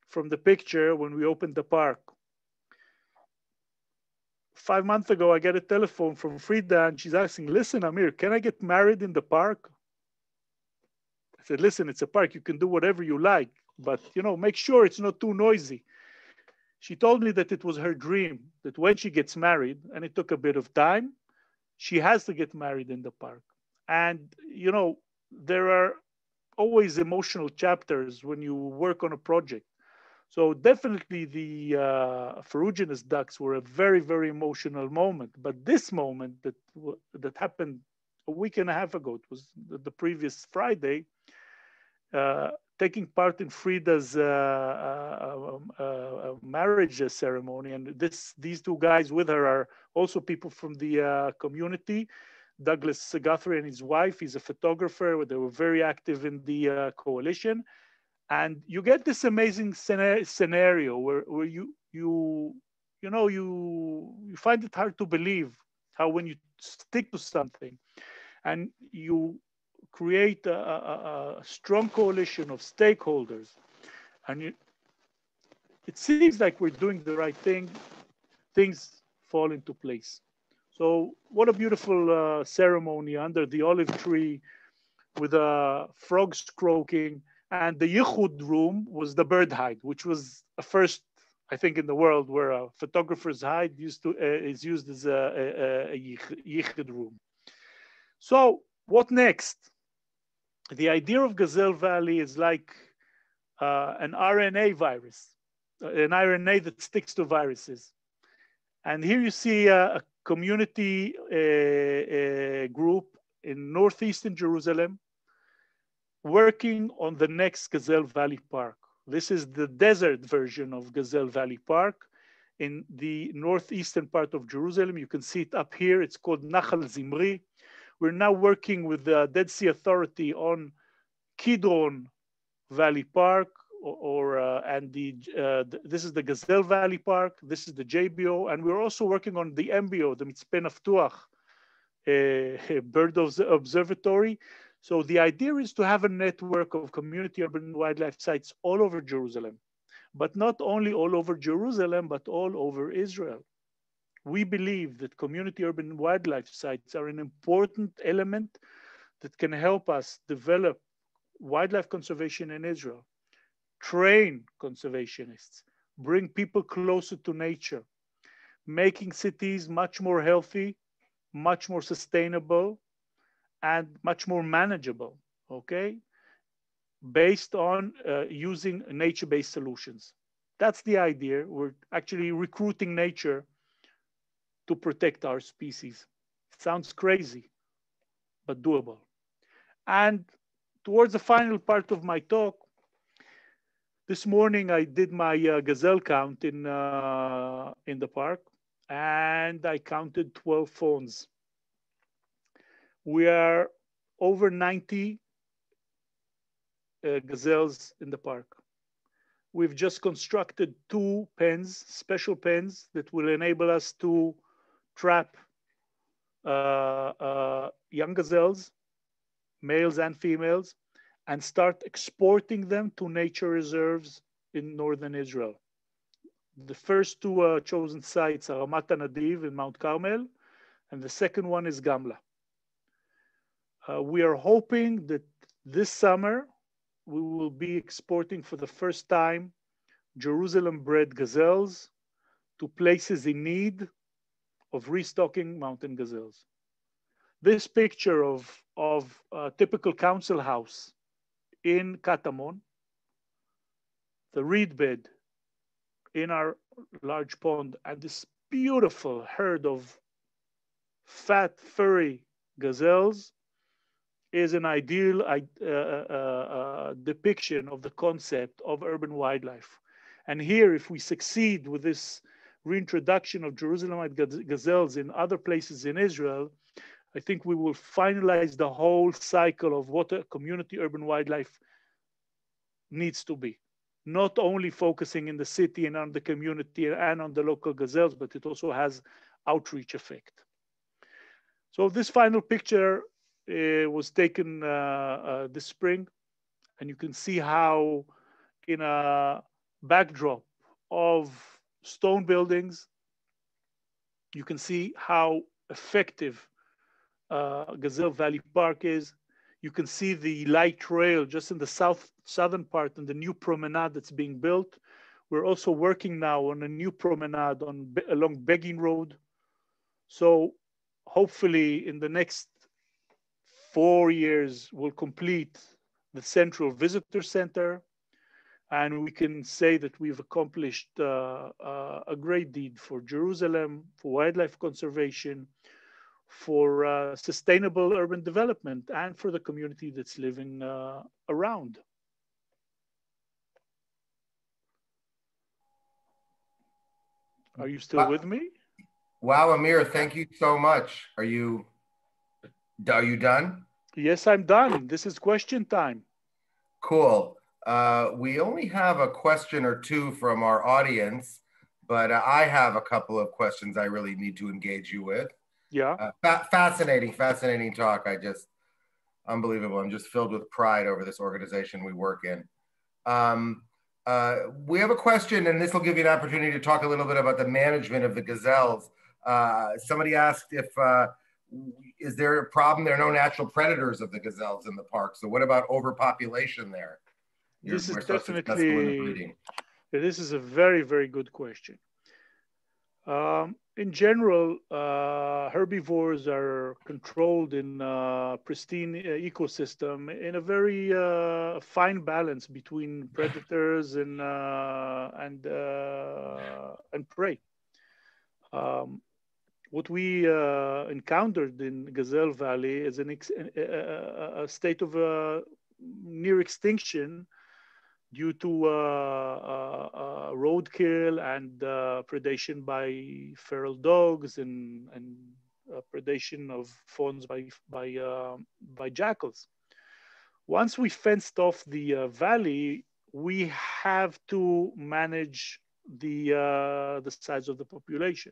from the picture when we opened the park. 5 months ago, I get a telephone from Frida, and she's asking, listen, Amir, can I get married in the park? I said, listen, it's a park. You can do whatever you like, but make sure it's not too noisy. She told me that it was her dream, that when she gets married, and it took a bit of time, she has to get married in the park. And, there are always emotional chapters when you work on a project. So definitely the Ferogenous ducks were a very, very emotional moment. But this moment that happened a week and a half ago, it was the previous Friday, taking part in Frida's marriage ceremony. And these 2 guys with her are also people from the community. Douglas Guthrie and his wife, he's a photographer. They were very active in the coalition. And you get this amazing scenario where you find it hard to believe how when you stick to something and you create a strong coalition of stakeholders, and it seems like we're doing the right thing, things fall into place. So what a beautiful ceremony under the olive tree with frogs croaking. And the Yichud room was the bird hide, which was a first, I think, in the world where a photographer's hide is used as a Yichud room. So what next? The idea of Gazelle Valley is like an RNA virus, an RNA that sticks to viruses. And here you see a community group in northeastern Jerusalem working on the next Gazelle Valley Park. This is the desert version of Gazelle Valley Park in the northeastern part of Jerusalem. You can see it up here. It's called Nachal Zimri. We're now working with the Dead Sea Authority on Kidron Valley Park, this is the Gazelle Valley Park. This is the JBO, and we're also working on the MBO, the Mitzpe Naftuach Bird Observatory. So the idea is to have a network of community urban wildlife sites all over Jerusalem, but not only all over Jerusalem, but all over Israel. We believe that community urban wildlife sites are an important element that can help us develop wildlife conservation in Israel, train conservationists, bring people closer to nature, making cities much more healthy, much more sustainable, and much more manageable, okay? Based on using nature-based solutions. That's the idea. We're actually recruiting nature to protect our species. Sounds crazy, but doable. And towards the final part of my talk, this morning I did my gazelle count in the park, and I counted 12 fawns. We are over 90 gazelles in the park. We've just constructed 2 pens, special pens that will enable us to trap young gazelles, males and females, and start exporting them to nature reserves in northern Israel. The first 2 chosen sites are Ramat Nadiv in Mount Carmel, and the second one is Gamla. We are hoping that this summer we will be exporting for the first time Jerusalem-bred gazelles to places in need of restocking mountain gazelles. This picture of a typical council house in Katamon, the reed bed in our large pond, and this beautiful herd of fat, furry gazelles is an ideal depiction of the concept of urban wildlife. And here, if we succeed with this reintroduction of Jerusalemite gazelles in other places in Israel, I think we will finalize the whole cycle of what a community urban wildlife needs to be. Not only focusing in the city and on the community and on the local gazelles, but it also has outreach effect. So this final picture was taken this spring, and you can see how in a backdrop of stone buildings, you can see how effective Gazelle Valley Park is. You can see the light rail just in the southern part and the new promenade that's being built. We're also working now on a new promenade along Begin Road. So hopefully in the next 4 years, we'll complete the central visitor center, and we can say that we've accomplished a great deed for Jerusalem, for wildlife conservation, for sustainable urban development, and for the community that's living around. Are you still with me?
Wow, Amir, thank you so much. Are you done?
Yes, I'm done. This is question time.
Cool. We only have a question or 2 from our audience, but I have a couple of questions I really need to engage you with.
Yeah.
Fascinating talk. Unbelievable. I'm just filled with pride over this organization we work in. We have a question, and this will give you an opportunity to talk a little bit about the management of the gazelles. Somebody asked is there a problem? There are no natural predators of the gazelles in the park. So what about overpopulation there? you're
This is
so successful in the
definitely,
breeding?
this is a very, very good question. In general, herbivores are controlled in a pristine ecosystem in a very fine balance between predators and prey. Um, what we encountered in Gazelle Valley is a state of near extinction due to roadkill and predation by feral dogs and predation of fawns by jackals. Once we fenced off the valley, we have to manage the size of the population.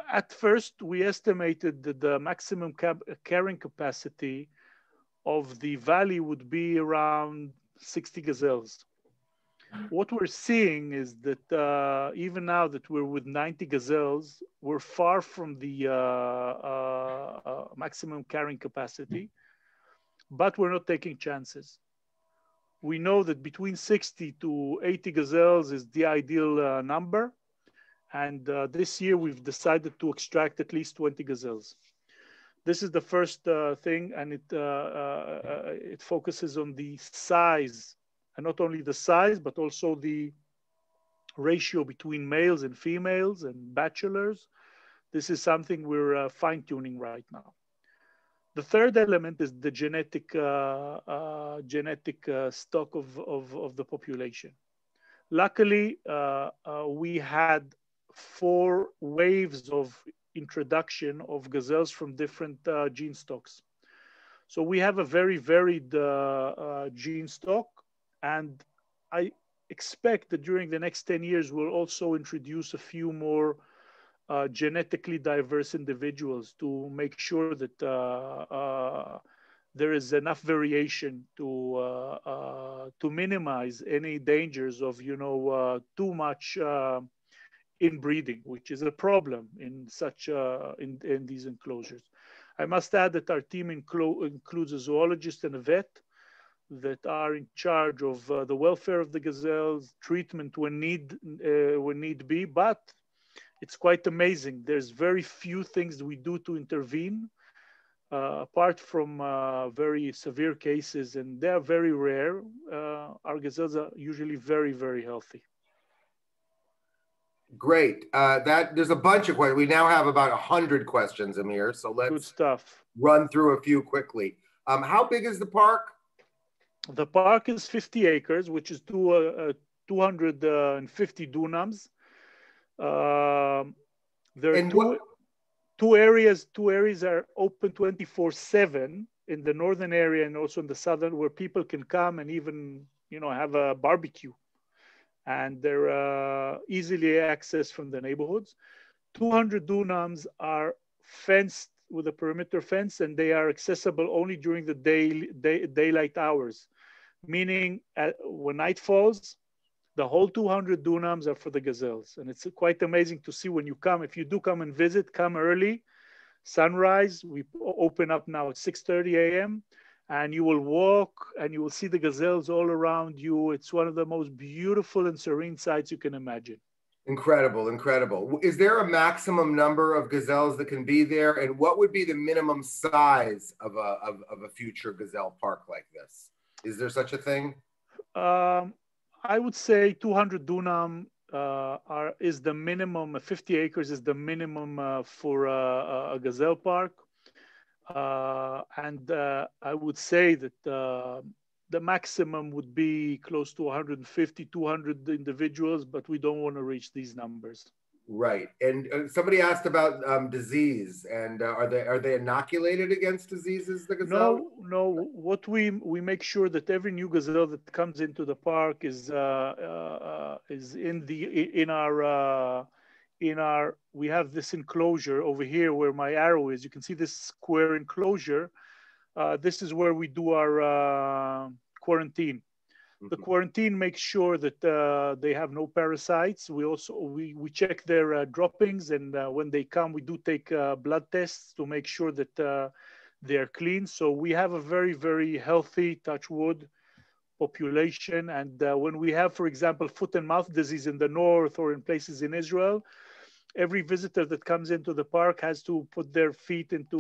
At first, we estimated that the maximum carrying capacity of the valley would be around 60 gazelles. What we're seeing is that even now that we're with 90 gazelles, we're far from the maximum carrying capacity, but we're not taking chances. We know that between 60 to 80 gazelles is the ideal number. And this year we've decided to extract at least 20 gazelles. This is the first thing, and it focuses on the size, and not only the size, but also the ratio between males and females and bachelors. This is something we're fine-tuning right now. The third element is the genetic stock of the population. Luckily, we had 4 waves of introduction of gazelles from different gene stocks. So we have a very varied gene stock, and I expect that during the next 10 years, we'll also introduce a few more genetically diverse individuals to make sure that there is enough variation to minimize any dangers of too much inbreeding, which is a problem in such in these enclosures. I must add that our team includes a zoologist and a vet that are in charge of the welfare of the gazelles, treatment when need be. But it's quite amazing. There's very few things we do to intervene, apart from very severe cases, and they are very rare. Our gazelles are usually very, very healthy.
Great. There's a bunch of questions. We now have about 100 questions, Amir. So let's
Good stuff.
Run through a few quickly. How big is the park?
The park is 50 acres, which is 250 dunams. There are two areas are open 24/7 in the northern area and also in the southern, where people can come and even have a barbecue, and they're easily accessed from the neighborhoods. 200 dunams are fenced with a perimeter fence, and they are accessible only during the daylight hours, meaning when night falls, the whole 200 dunams are for the gazelles. And it's quite amazing to see when you come. If you do come and visit, come early, sunrise. We open up now at 6:30 a.m. and you will walk and you will see the gazelles all around you. It's one of the most beautiful and serene sights you can imagine.
Incredible, incredible. Is there a maximum number of gazelles that can be there? And what would be the minimum size of a future gazelle park like this? Is there such a thing?
I would say 200 dunam is the minimum. 50 acres is the minimum for a gazelle park. And I would say that the maximum would be close to 150, 200 individuals, but we don't want to reach these numbers.
Right. And somebody asked about disease, and are they inoculated against diseases, the gazelle?
No. What we make sure that every new gazelle that comes into the park is in our we have this enclosure over here where my arrow is. You can see this square enclosure. This is where we do our quarantine. The quarantine makes sure that they have no parasites. We check their droppings, and when they come, we do take blood tests to make sure that they are clean. So we have a very, very healthy, touch wood, population. And when we have, for example, foot and mouth disease in the north or in places in Israel, every visitor that comes into the park has to put their feet into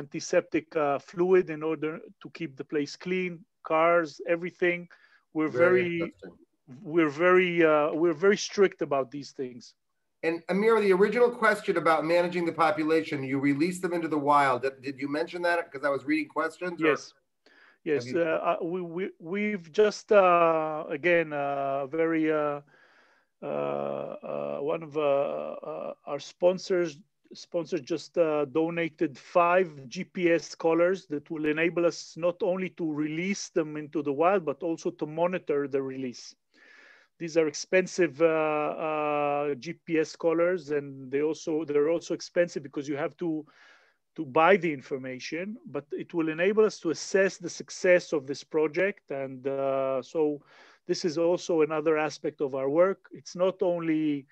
antiseptic fluid in order to keep the place clean, cars, everything. We're very strict about these things.
And Amir, the original question about managing the population, you released them into the wild. Did you mention that? Because I was reading questions.
Yes. Yes, we've just again very one of our sponsors just donated 5 GPS collars that will enable us not only to release them into the wild but also to monitor the release. These are expensive GPS collars, and they're also expensive because you have to buy the information, but it will enable us to assess the success of this project. And so this is also another aspect of our work. It's not only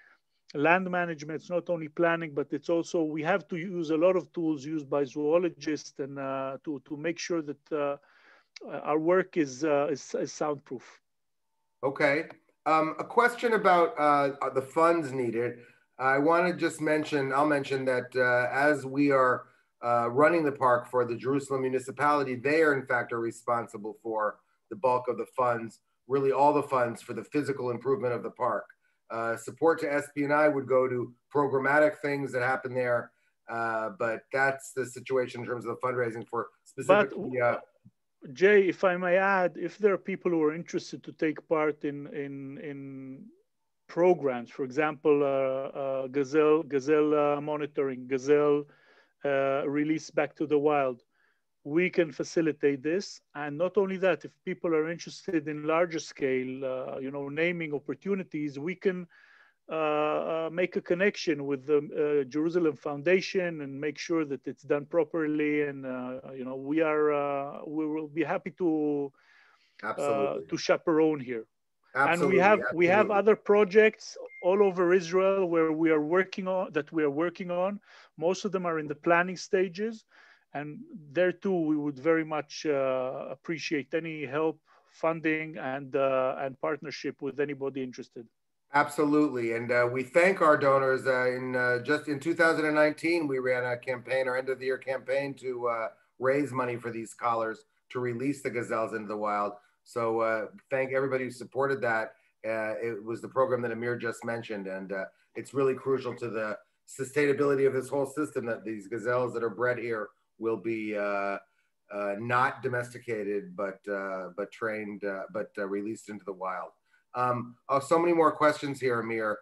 land management, it's not only planning, but it's also, we have to use a lot of tools used by zoologists and to make sure that our work is soundproof.
Okay. A question about the funds needed. I want to just mention, I'll mention that as we are running the park for the Jerusalem municipality, they are in fact are responsible for the bulk of the funds, really all the funds for the physical improvement of the park. Support to SB&I would go to programmatic things that happen there, but that's the situation in terms of the fundraising for specifically.
Jay, if I may add, if there are people who are interested to take part in programs, for example, Gazelle monitoring, Gazelle release back to the wild, we can facilitate this. And not only that, if people are interested in larger scale, naming opportunities, we can make a connection with the Jerusalem Foundation and make sure that it's done properly. And we will be happy to chaperone here.
Absolutely.
And we have other projects all over Israel where we are working on. Most of them are in the planning stages, and there too we would very much appreciate any help, funding, and partnership with anybody interested.
Absolutely, and we thank our donors. Just in 2019, we ran a campaign, our end of the year campaign, to raise money for these collars to release the gazelles into the wild. So thank everybody who supported that. It was the program that Amir just mentioned, and it's really crucial to the sustainability of this whole system that these gazelles that are bred here will be not domesticated, but trained, but released into the wild. So many more questions here, Amir.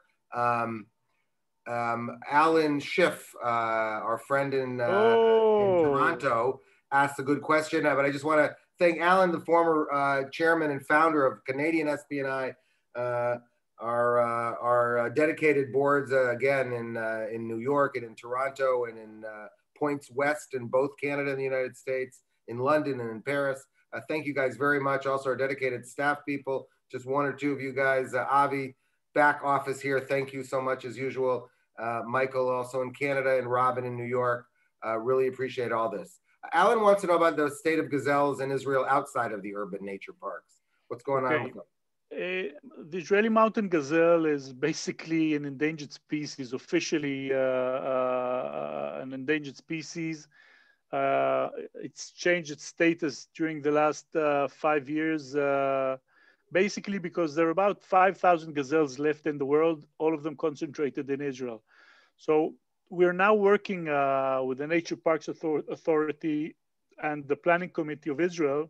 Alan Schiff, our friend in Toronto, asked a good question, but I just want to thank Alan, the former chairman and founder of Canadian SB&I, our dedicated boards, again, in New York and in Toronto and in points west in both Canada and the United States, in London and in Paris. Thank you guys very much. Also our dedicated staff people, just one or two of you guys. Avi, back office here, thank you so much as usual. Michael also in Canada and Robin in New York. Really appreciate all this. Alan wants to know about the state of gazelles in Israel outside of the urban nature parks. What's going on with them?
The Israeli mountain gazelle is basically an endangered species, officially an endangered species. It's changed its status during the last 5 years, basically because there are about 5,000 gazelles left in the world, all of them concentrated in Israel. So we're now working with the Nature Parks Authority and the Planning Committee of Israel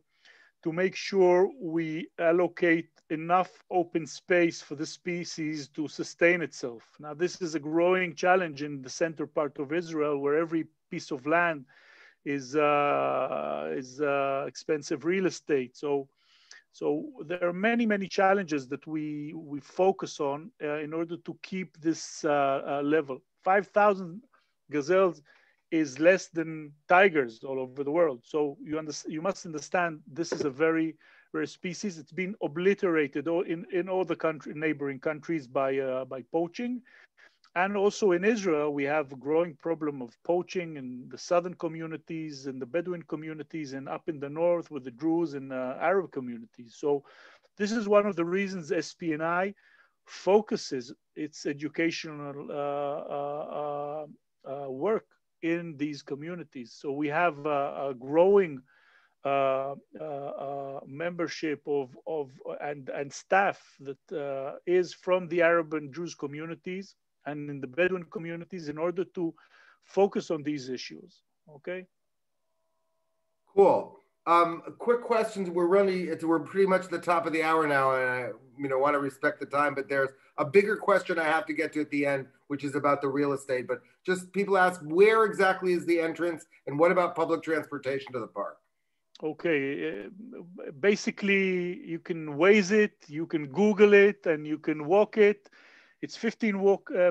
to make sure we allocate enough open space for the species to sustain itself. Now, this is a growing challenge in the center part of Israel, where every piece of land is expensive real estate. So there are many, many challenges that we focus on in order to keep this level. 5,000 gazelles is less than tigers all over the world. So you must understand this is a very rare species. It's been obliterated in all the neighboring countries by poaching. And also in Israel, we have a growing problem of poaching in the southern communities and the Bedouin communities, and up in the north with the Druze and Arab communities. So this is one of the reasons SPNI focuses its educational work in these communities. So we have a growing membership and staff that is from the Arab and Druze communities and in the Bedouin communities in order to focus on these issues. Okay.
Cool. Quick questions. We're pretty much at the top of the hour now, and I want to respect the time. But there's a bigger question I have to get to at the end, which is about the real estate. But just people ask, where exactly is the entrance, and what about public transportation to the park?
Okay, basically you can Waze it, you can Google it, and you can walk it. It's 20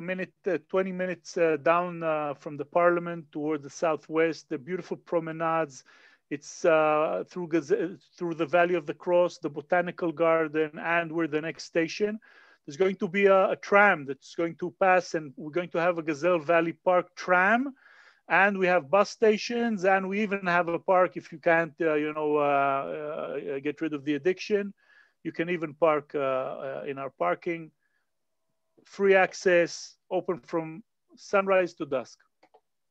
minutes down from the parliament toward the southwest, the beautiful promenades. It's through the Valley of the Cross, the Botanical Garden, and we're the next station. There's going to be a tram that's going to pass, and we're going to have a Gazelle Valley Park tram. And we have bus stations, and we even have a park if you can't, get rid of the addiction. You can even park in our parking. Free access, open from sunrise to dusk.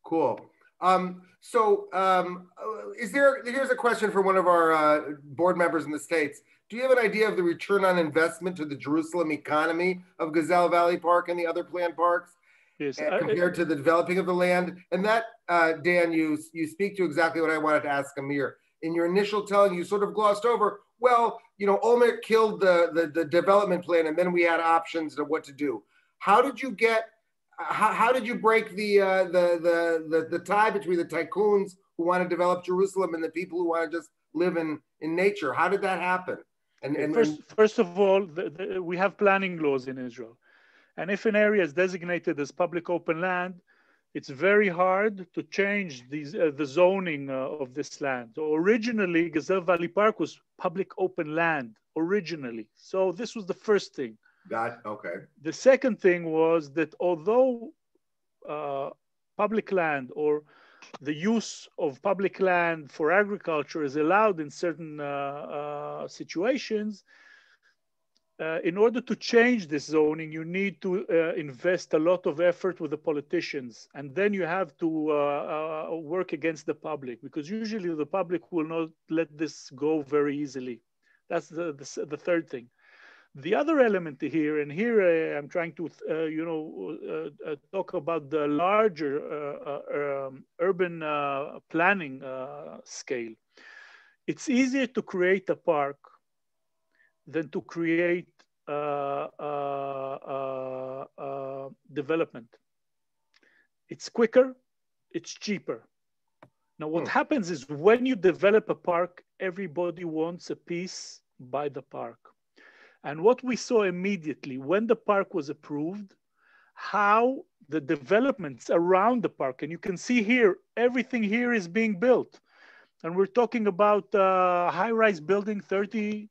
Cool. Here's a question for one of our board members in the States. Do you have an idea of the return on investment to the Jerusalem economy of Gazelle Valley Park and the other planned parks? Yes, compared to the developing of the land? And that, Dan, you speak to exactly what I wanted to ask Amir. In your initial telling, you sort of glossed over, well, Amir killed the development plan, and then we had options of what to do. How did you break the tie between the tycoons who want to develop Jerusalem and the people who want to just live in nature? How did that happen?
First of all, we have planning laws in Israel. And if an area is designated as public open land, it's very hard to change the zoning of this land. So originally, Gazelle Valley Park was public open land, originally. So this was the first thing.
Okay.
The second thing was that although public land or the use of public land for agriculture is allowed in certain situations, in order to change this zoning, you need to invest a lot of effort with the politicians. And then you have to work against the public, because usually the public will not let this go very easily. That's the third thing. The other element here, and here I'm trying to, talk about the larger urban planning scale. It's easier to create a park than to create development. It's quicker, it's cheaper. Now, what happens is when you develop a park, everybody wants a piece by the park. And what we saw immediately when the park was approved, how the developments around the park, and you can see here, everything here is being built. And we're talking about high-rise building, 30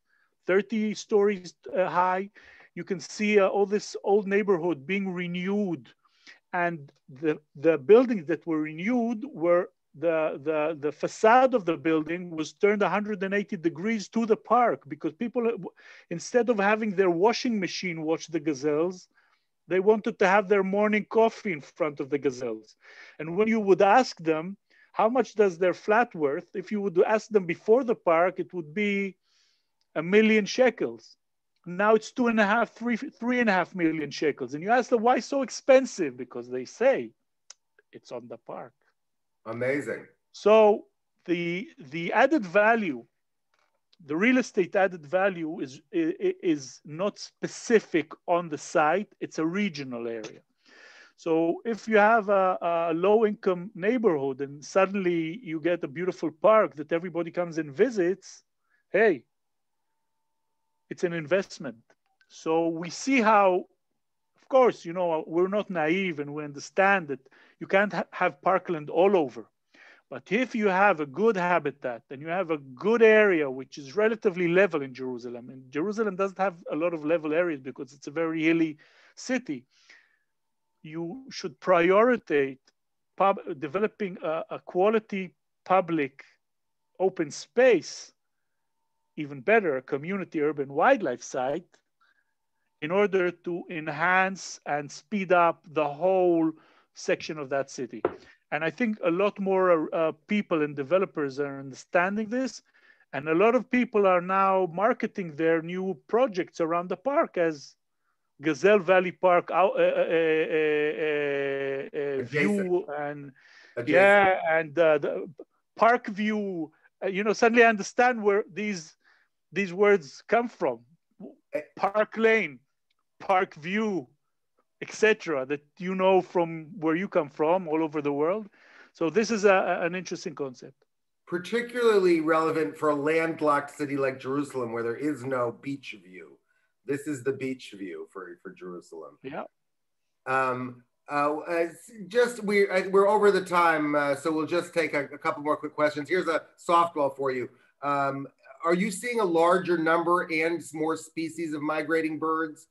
stories high. You can see all this old neighborhood being renewed. And the buildings that were renewed were the facade of the building was turned 180 degrees to the park, because people, instead of having their washing machine watch the gazelles, they wanted to have their morning coffee in front of the gazelles. And when you would ask them, how much does their flat worth? If you would ask them before the park, it would be 1 million shekels. Now it's 3.5 million shekels. And you ask them, why so expensive? Because they say it's on the park.
Amazing.
So the added value, the real estate added value is not specific on the site. It's a regional area. So if you have a low-income neighborhood and suddenly you get a beautiful park that everybody comes and visits, hey, it's an investment. So we see how, of course, we're not naive, and we understand that you can't have parkland all over. But if you have a good habitat and you have a good area, which is relatively level in Jerusalem, and Jerusalem doesn't have a lot of level areas because it's a very hilly city. you should prioritize developing a quality public open space, even better, a community urban wildlife site, in order to enhance and speed up the whole section of that city. And I think a lot more people and developers are understanding this. And a lot of people are now marketing their new projects around the park as Gazelle Valley Park view and yeah, and the park view. Suddenly I understand where these words come from. Park Lane, Park View, etc. That you know from where you come from all over the world. So this is an interesting concept.
Particularly relevant for a landlocked city like Jerusalem, where there is no beach view. This is the beach view for Jerusalem.
Yeah.
We're over the time, so we'll just take a couple more quick questions. Here's a softball for you. Are you seeing a larger number and more species of migrating birds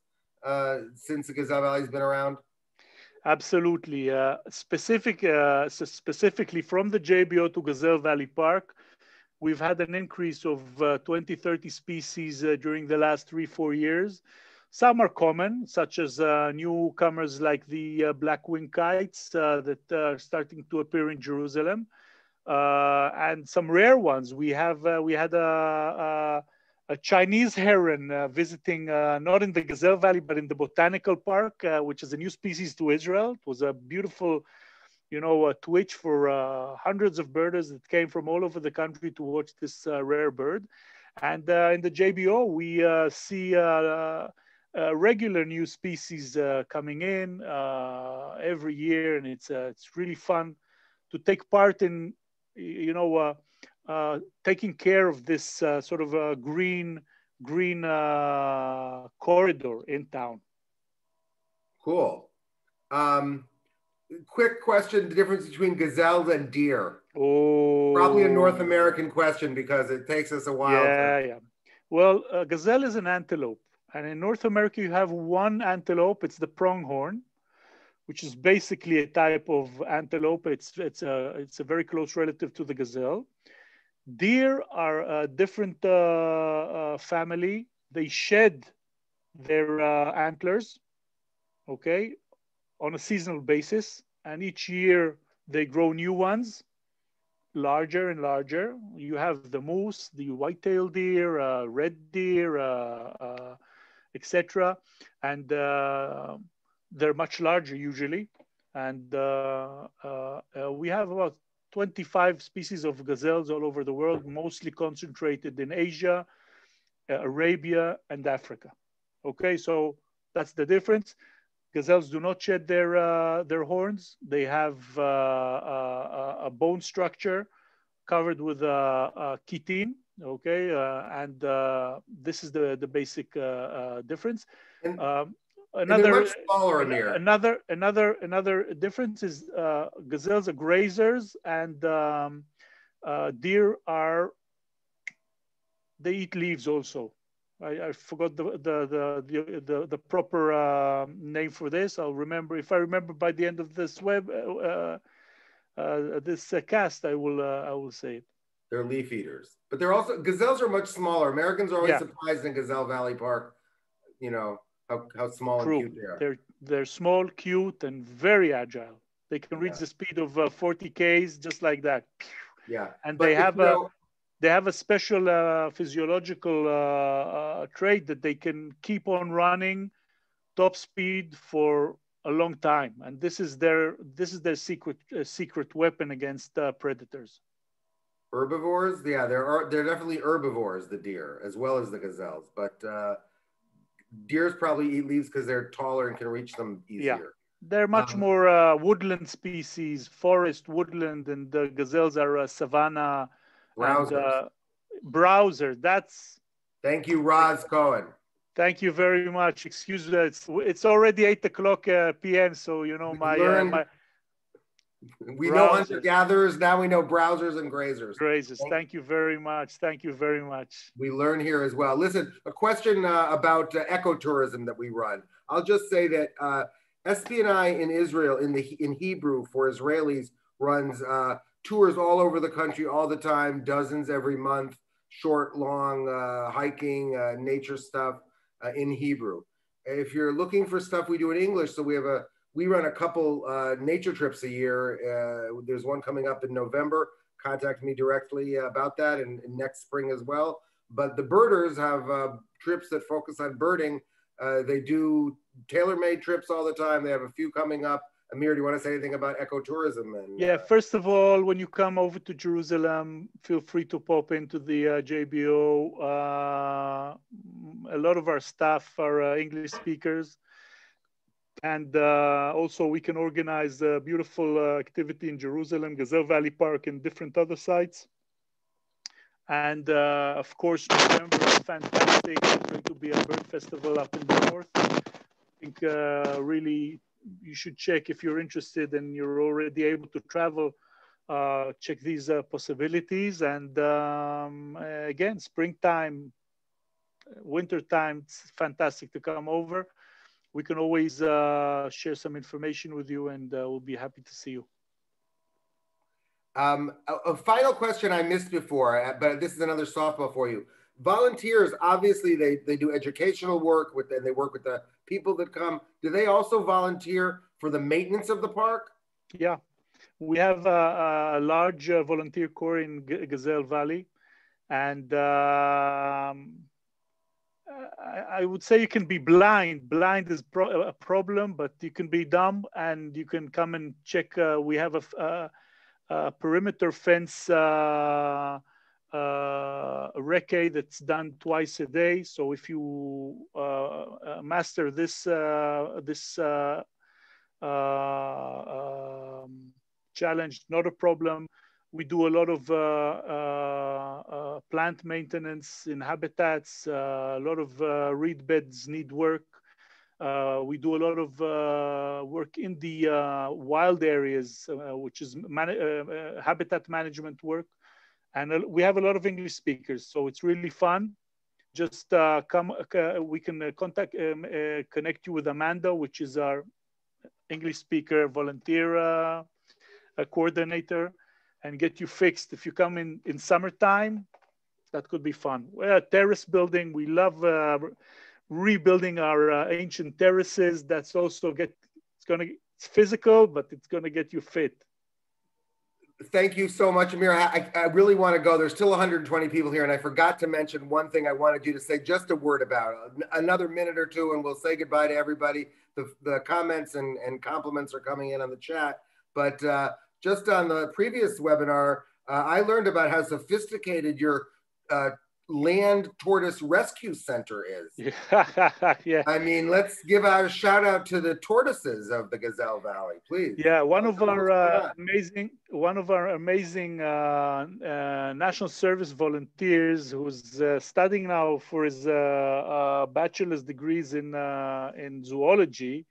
since the Gazelle Valley has been around?
Absolutely. Specifically from the JBO to Gazelle Valley Park, we've had an increase of 20, 30 species during the last 3-4 years. Some are common, such as newcomers like the black-winged kites that are starting to appear in Jerusalem, and some rare ones. We had a Chinese heron visiting not in the Gazelle Valley, but in the Botanical Park, which is a new species to Israel. It was a beautiful, a twitch for hundreds of birders that came from all over the country to watch this rare bird. And in the JBO, we see regular new species coming in every year, and it's really fun to take part in, taking care of this sort of a green corridor in town.
Cool. Quick question, the difference between gazelles and deer.
Oh.
Probably a North American question because it takes us a while.
Yeah. Well, gazelle is an antelope. And in North America, you have one antelope. It's the pronghorn, which is basically a type of antelope. It's a very close relative to the gazelle. Deer are a different family. They shed their antlers, okay, on a seasonal basis. And each year they grow new ones, larger and larger. You have the moose, the white-tailed deer, red deer, etc. And they're much larger usually. And we have about 25 species of gazelles all over the world, mostly concentrated in Asia, Arabia, and Africa. Okay, so that's the difference. Gazelles do not shed their horns. They have a bone structure covered with chitin. Okay, and this is the basic difference.
Another much smaller, Amir.
Another difference is gazelles are grazers, and deer they eat leaves also. I forgot the proper name for this. I'll remember if I remember by the end of this cast. I will say it.
They're leaf eaters, but they're also gazelles are much smaller. Americans are always surprised in Gazelle Valley Park. How small and cute they are.
They're small, cute, and very agile. They can reach the speed of 40 Ks just like that.
Yeah,
and they have a special physiological trait that they can keep on running top speed for a long time, and this is their secret weapon against predators.
Herbivores, yeah, they're definitely herbivores, the deer as well as the gazelles, but deers probably eat leaves because they're taller and can reach them easier.
Yeah. They're much more woodland species, forest, woodland, and the gazelles are savanna.
Browsers.
Browser. That's.
Thank you, Roz Cohen.
Thank you very much. Excuse me. It's already 8:00 p.m. So
we know hunter-gatherers. Now we know browsers and grazers.
Thank you very much. Thank you very much.
We learn here as well. Listen, a question about ecotourism that we run. I'll just say that SBNI in Israel in Hebrew for Israelis runs tours all over the country all the time, dozens every month, short, long hiking, nature stuff in Hebrew. If you're looking for stuff we do in English, so we run a couple nature trips a year. There's one coming up in November. Contact me directly about that, and next spring as well. But the birders have trips that focus on birding. They do tailor-made trips all the time. They have a few coming up. Amir, do you want to say anything about ecotourism?
Yeah, first of all, when you come over to Jerusalem, feel free to pop into the JBO. A lot of our staff are English speakers. And also we can organize a beautiful activity in Jerusalem, Gazelle Valley Park, and different other sites. And of course, November is fantastic. There's going to be a bird festival up in the north. I think really you should check if you're interested and you're already able to travel, check these possibilities. And again, springtime, wintertime, it's fantastic to come over. We can always share some information with you, and we'll be happy to see you.
A final question I missed before, but this is another softball for you. Volunteers, obviously, they do educational work and they work with the people that come. Do they also volunteer for the maintenance of the park?
Yeah, we have a large volunteer corps in Gazelle Valley, and I would say you can be blind. Blind is a problem, but you can be dumb, and you can come and check. We have a perimeter fence recce that's done twice a day. So if you master this challenge, not a problem. We do a lot of plant maintenance in habitats. A lot of reed beds need work. We do a lot of work in the wild areas, which is habitat management work. And we have a lot of English speakers, so it's really fun. Just come, we can connect you with Amanda, which is our English speaker volunteer coordinator, and get you fixed. If you come in summertime, that could be fun. We're a terrace building. We love rebuilding our ancient terraces. That's also it's physical, but it's gonna get you fit.
Thank you so much, Amir. I really want to go. There's still 120 people here, and I forgot to mention one thing I wanted you to say just a word about. Another minute or two, and we'll say goodbye to everybody. The comments and compliments are coming in on the chat. But just on the previous webinar, I learned about how sophisticated your land tortoise rescue center is.
Yeah.
I mean, let's give out a shout out to the tortoises of the Gazelle Valley, please.
Yeah, one of our amazing national service volunteers who's studying now for his bachelor's degrees in zoology,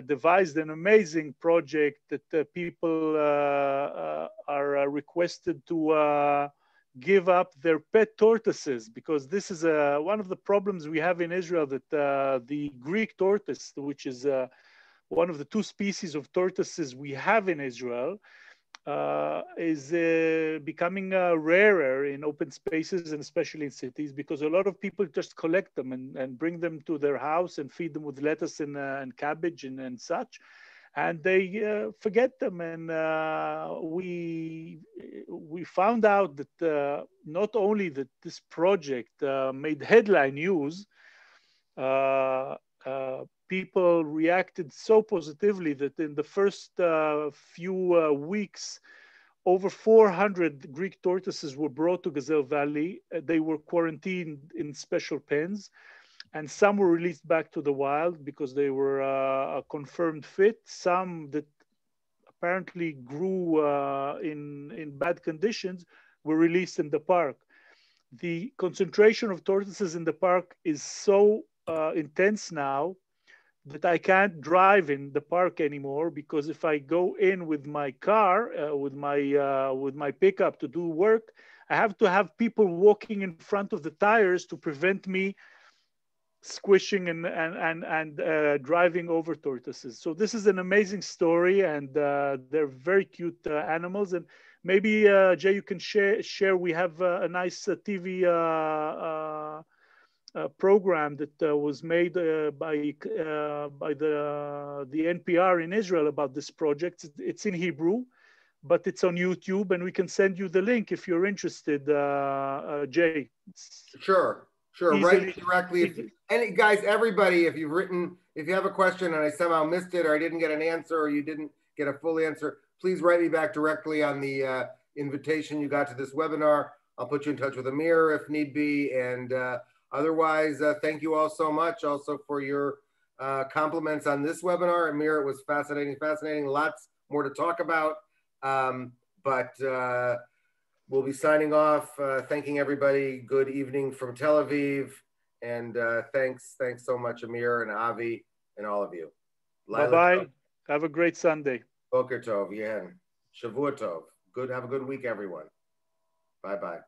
devised an amazing project that people are requested to give up their pet tortoises, because this is one of the problems we have in Israel, that the Greek tortoise, which is one of the two species of tortoises we have in Israel, is becoming rarer in open spaces and especially in cities, because a lot of people just collect them and bring them to their house and feed them with lettuce and cabbage and such. And they forget them. And we found out that not only that this project made headline news, people reacted so positively that in the first few weeks, over 400 Greek tortoises were brought to Gazelle Valley. They were quarantined in special pens, and some were released back to the wild because they were confirmed fit. Some that apparently grew in bad conditions were released in the park. The concentration of tortoises in the park is so intense now that I can't drive in the park anymore, because if I go in with my car, with my pickup to do work, I have to have people walking in front of the tires to prevent me squishing and driving over tortoises. So this is an amazing story, and they're very cute animals. And maybe Jay, you can share. We have a nice TV program that was made by the NPR in Israel about this project. It's in Hebrew, but it's on YouTube, and we can send you the link if you're interested, Jay.
Sure. Write me directly. And guys, everybody, if you have a question and I somehow missed it, or I didn't get an answer, or you didn't get a full answer, please write me back directly on the invitation you got to this webinar. I'll put you in touch with Amir if need be. And otherwise, thank you all so much also for your compliments on this webinar. Amir, it was fascinating. Lots more to talk about. We'll be signing off, thanking everybody. Good evening from Tel Aviv. And thanks so much, Amir and Avi and all of you.
Bye-bye. Have a great Sunday.
Boker Tov, yeah. Shavua Tov. Have a good week, everyone. Bye-bye.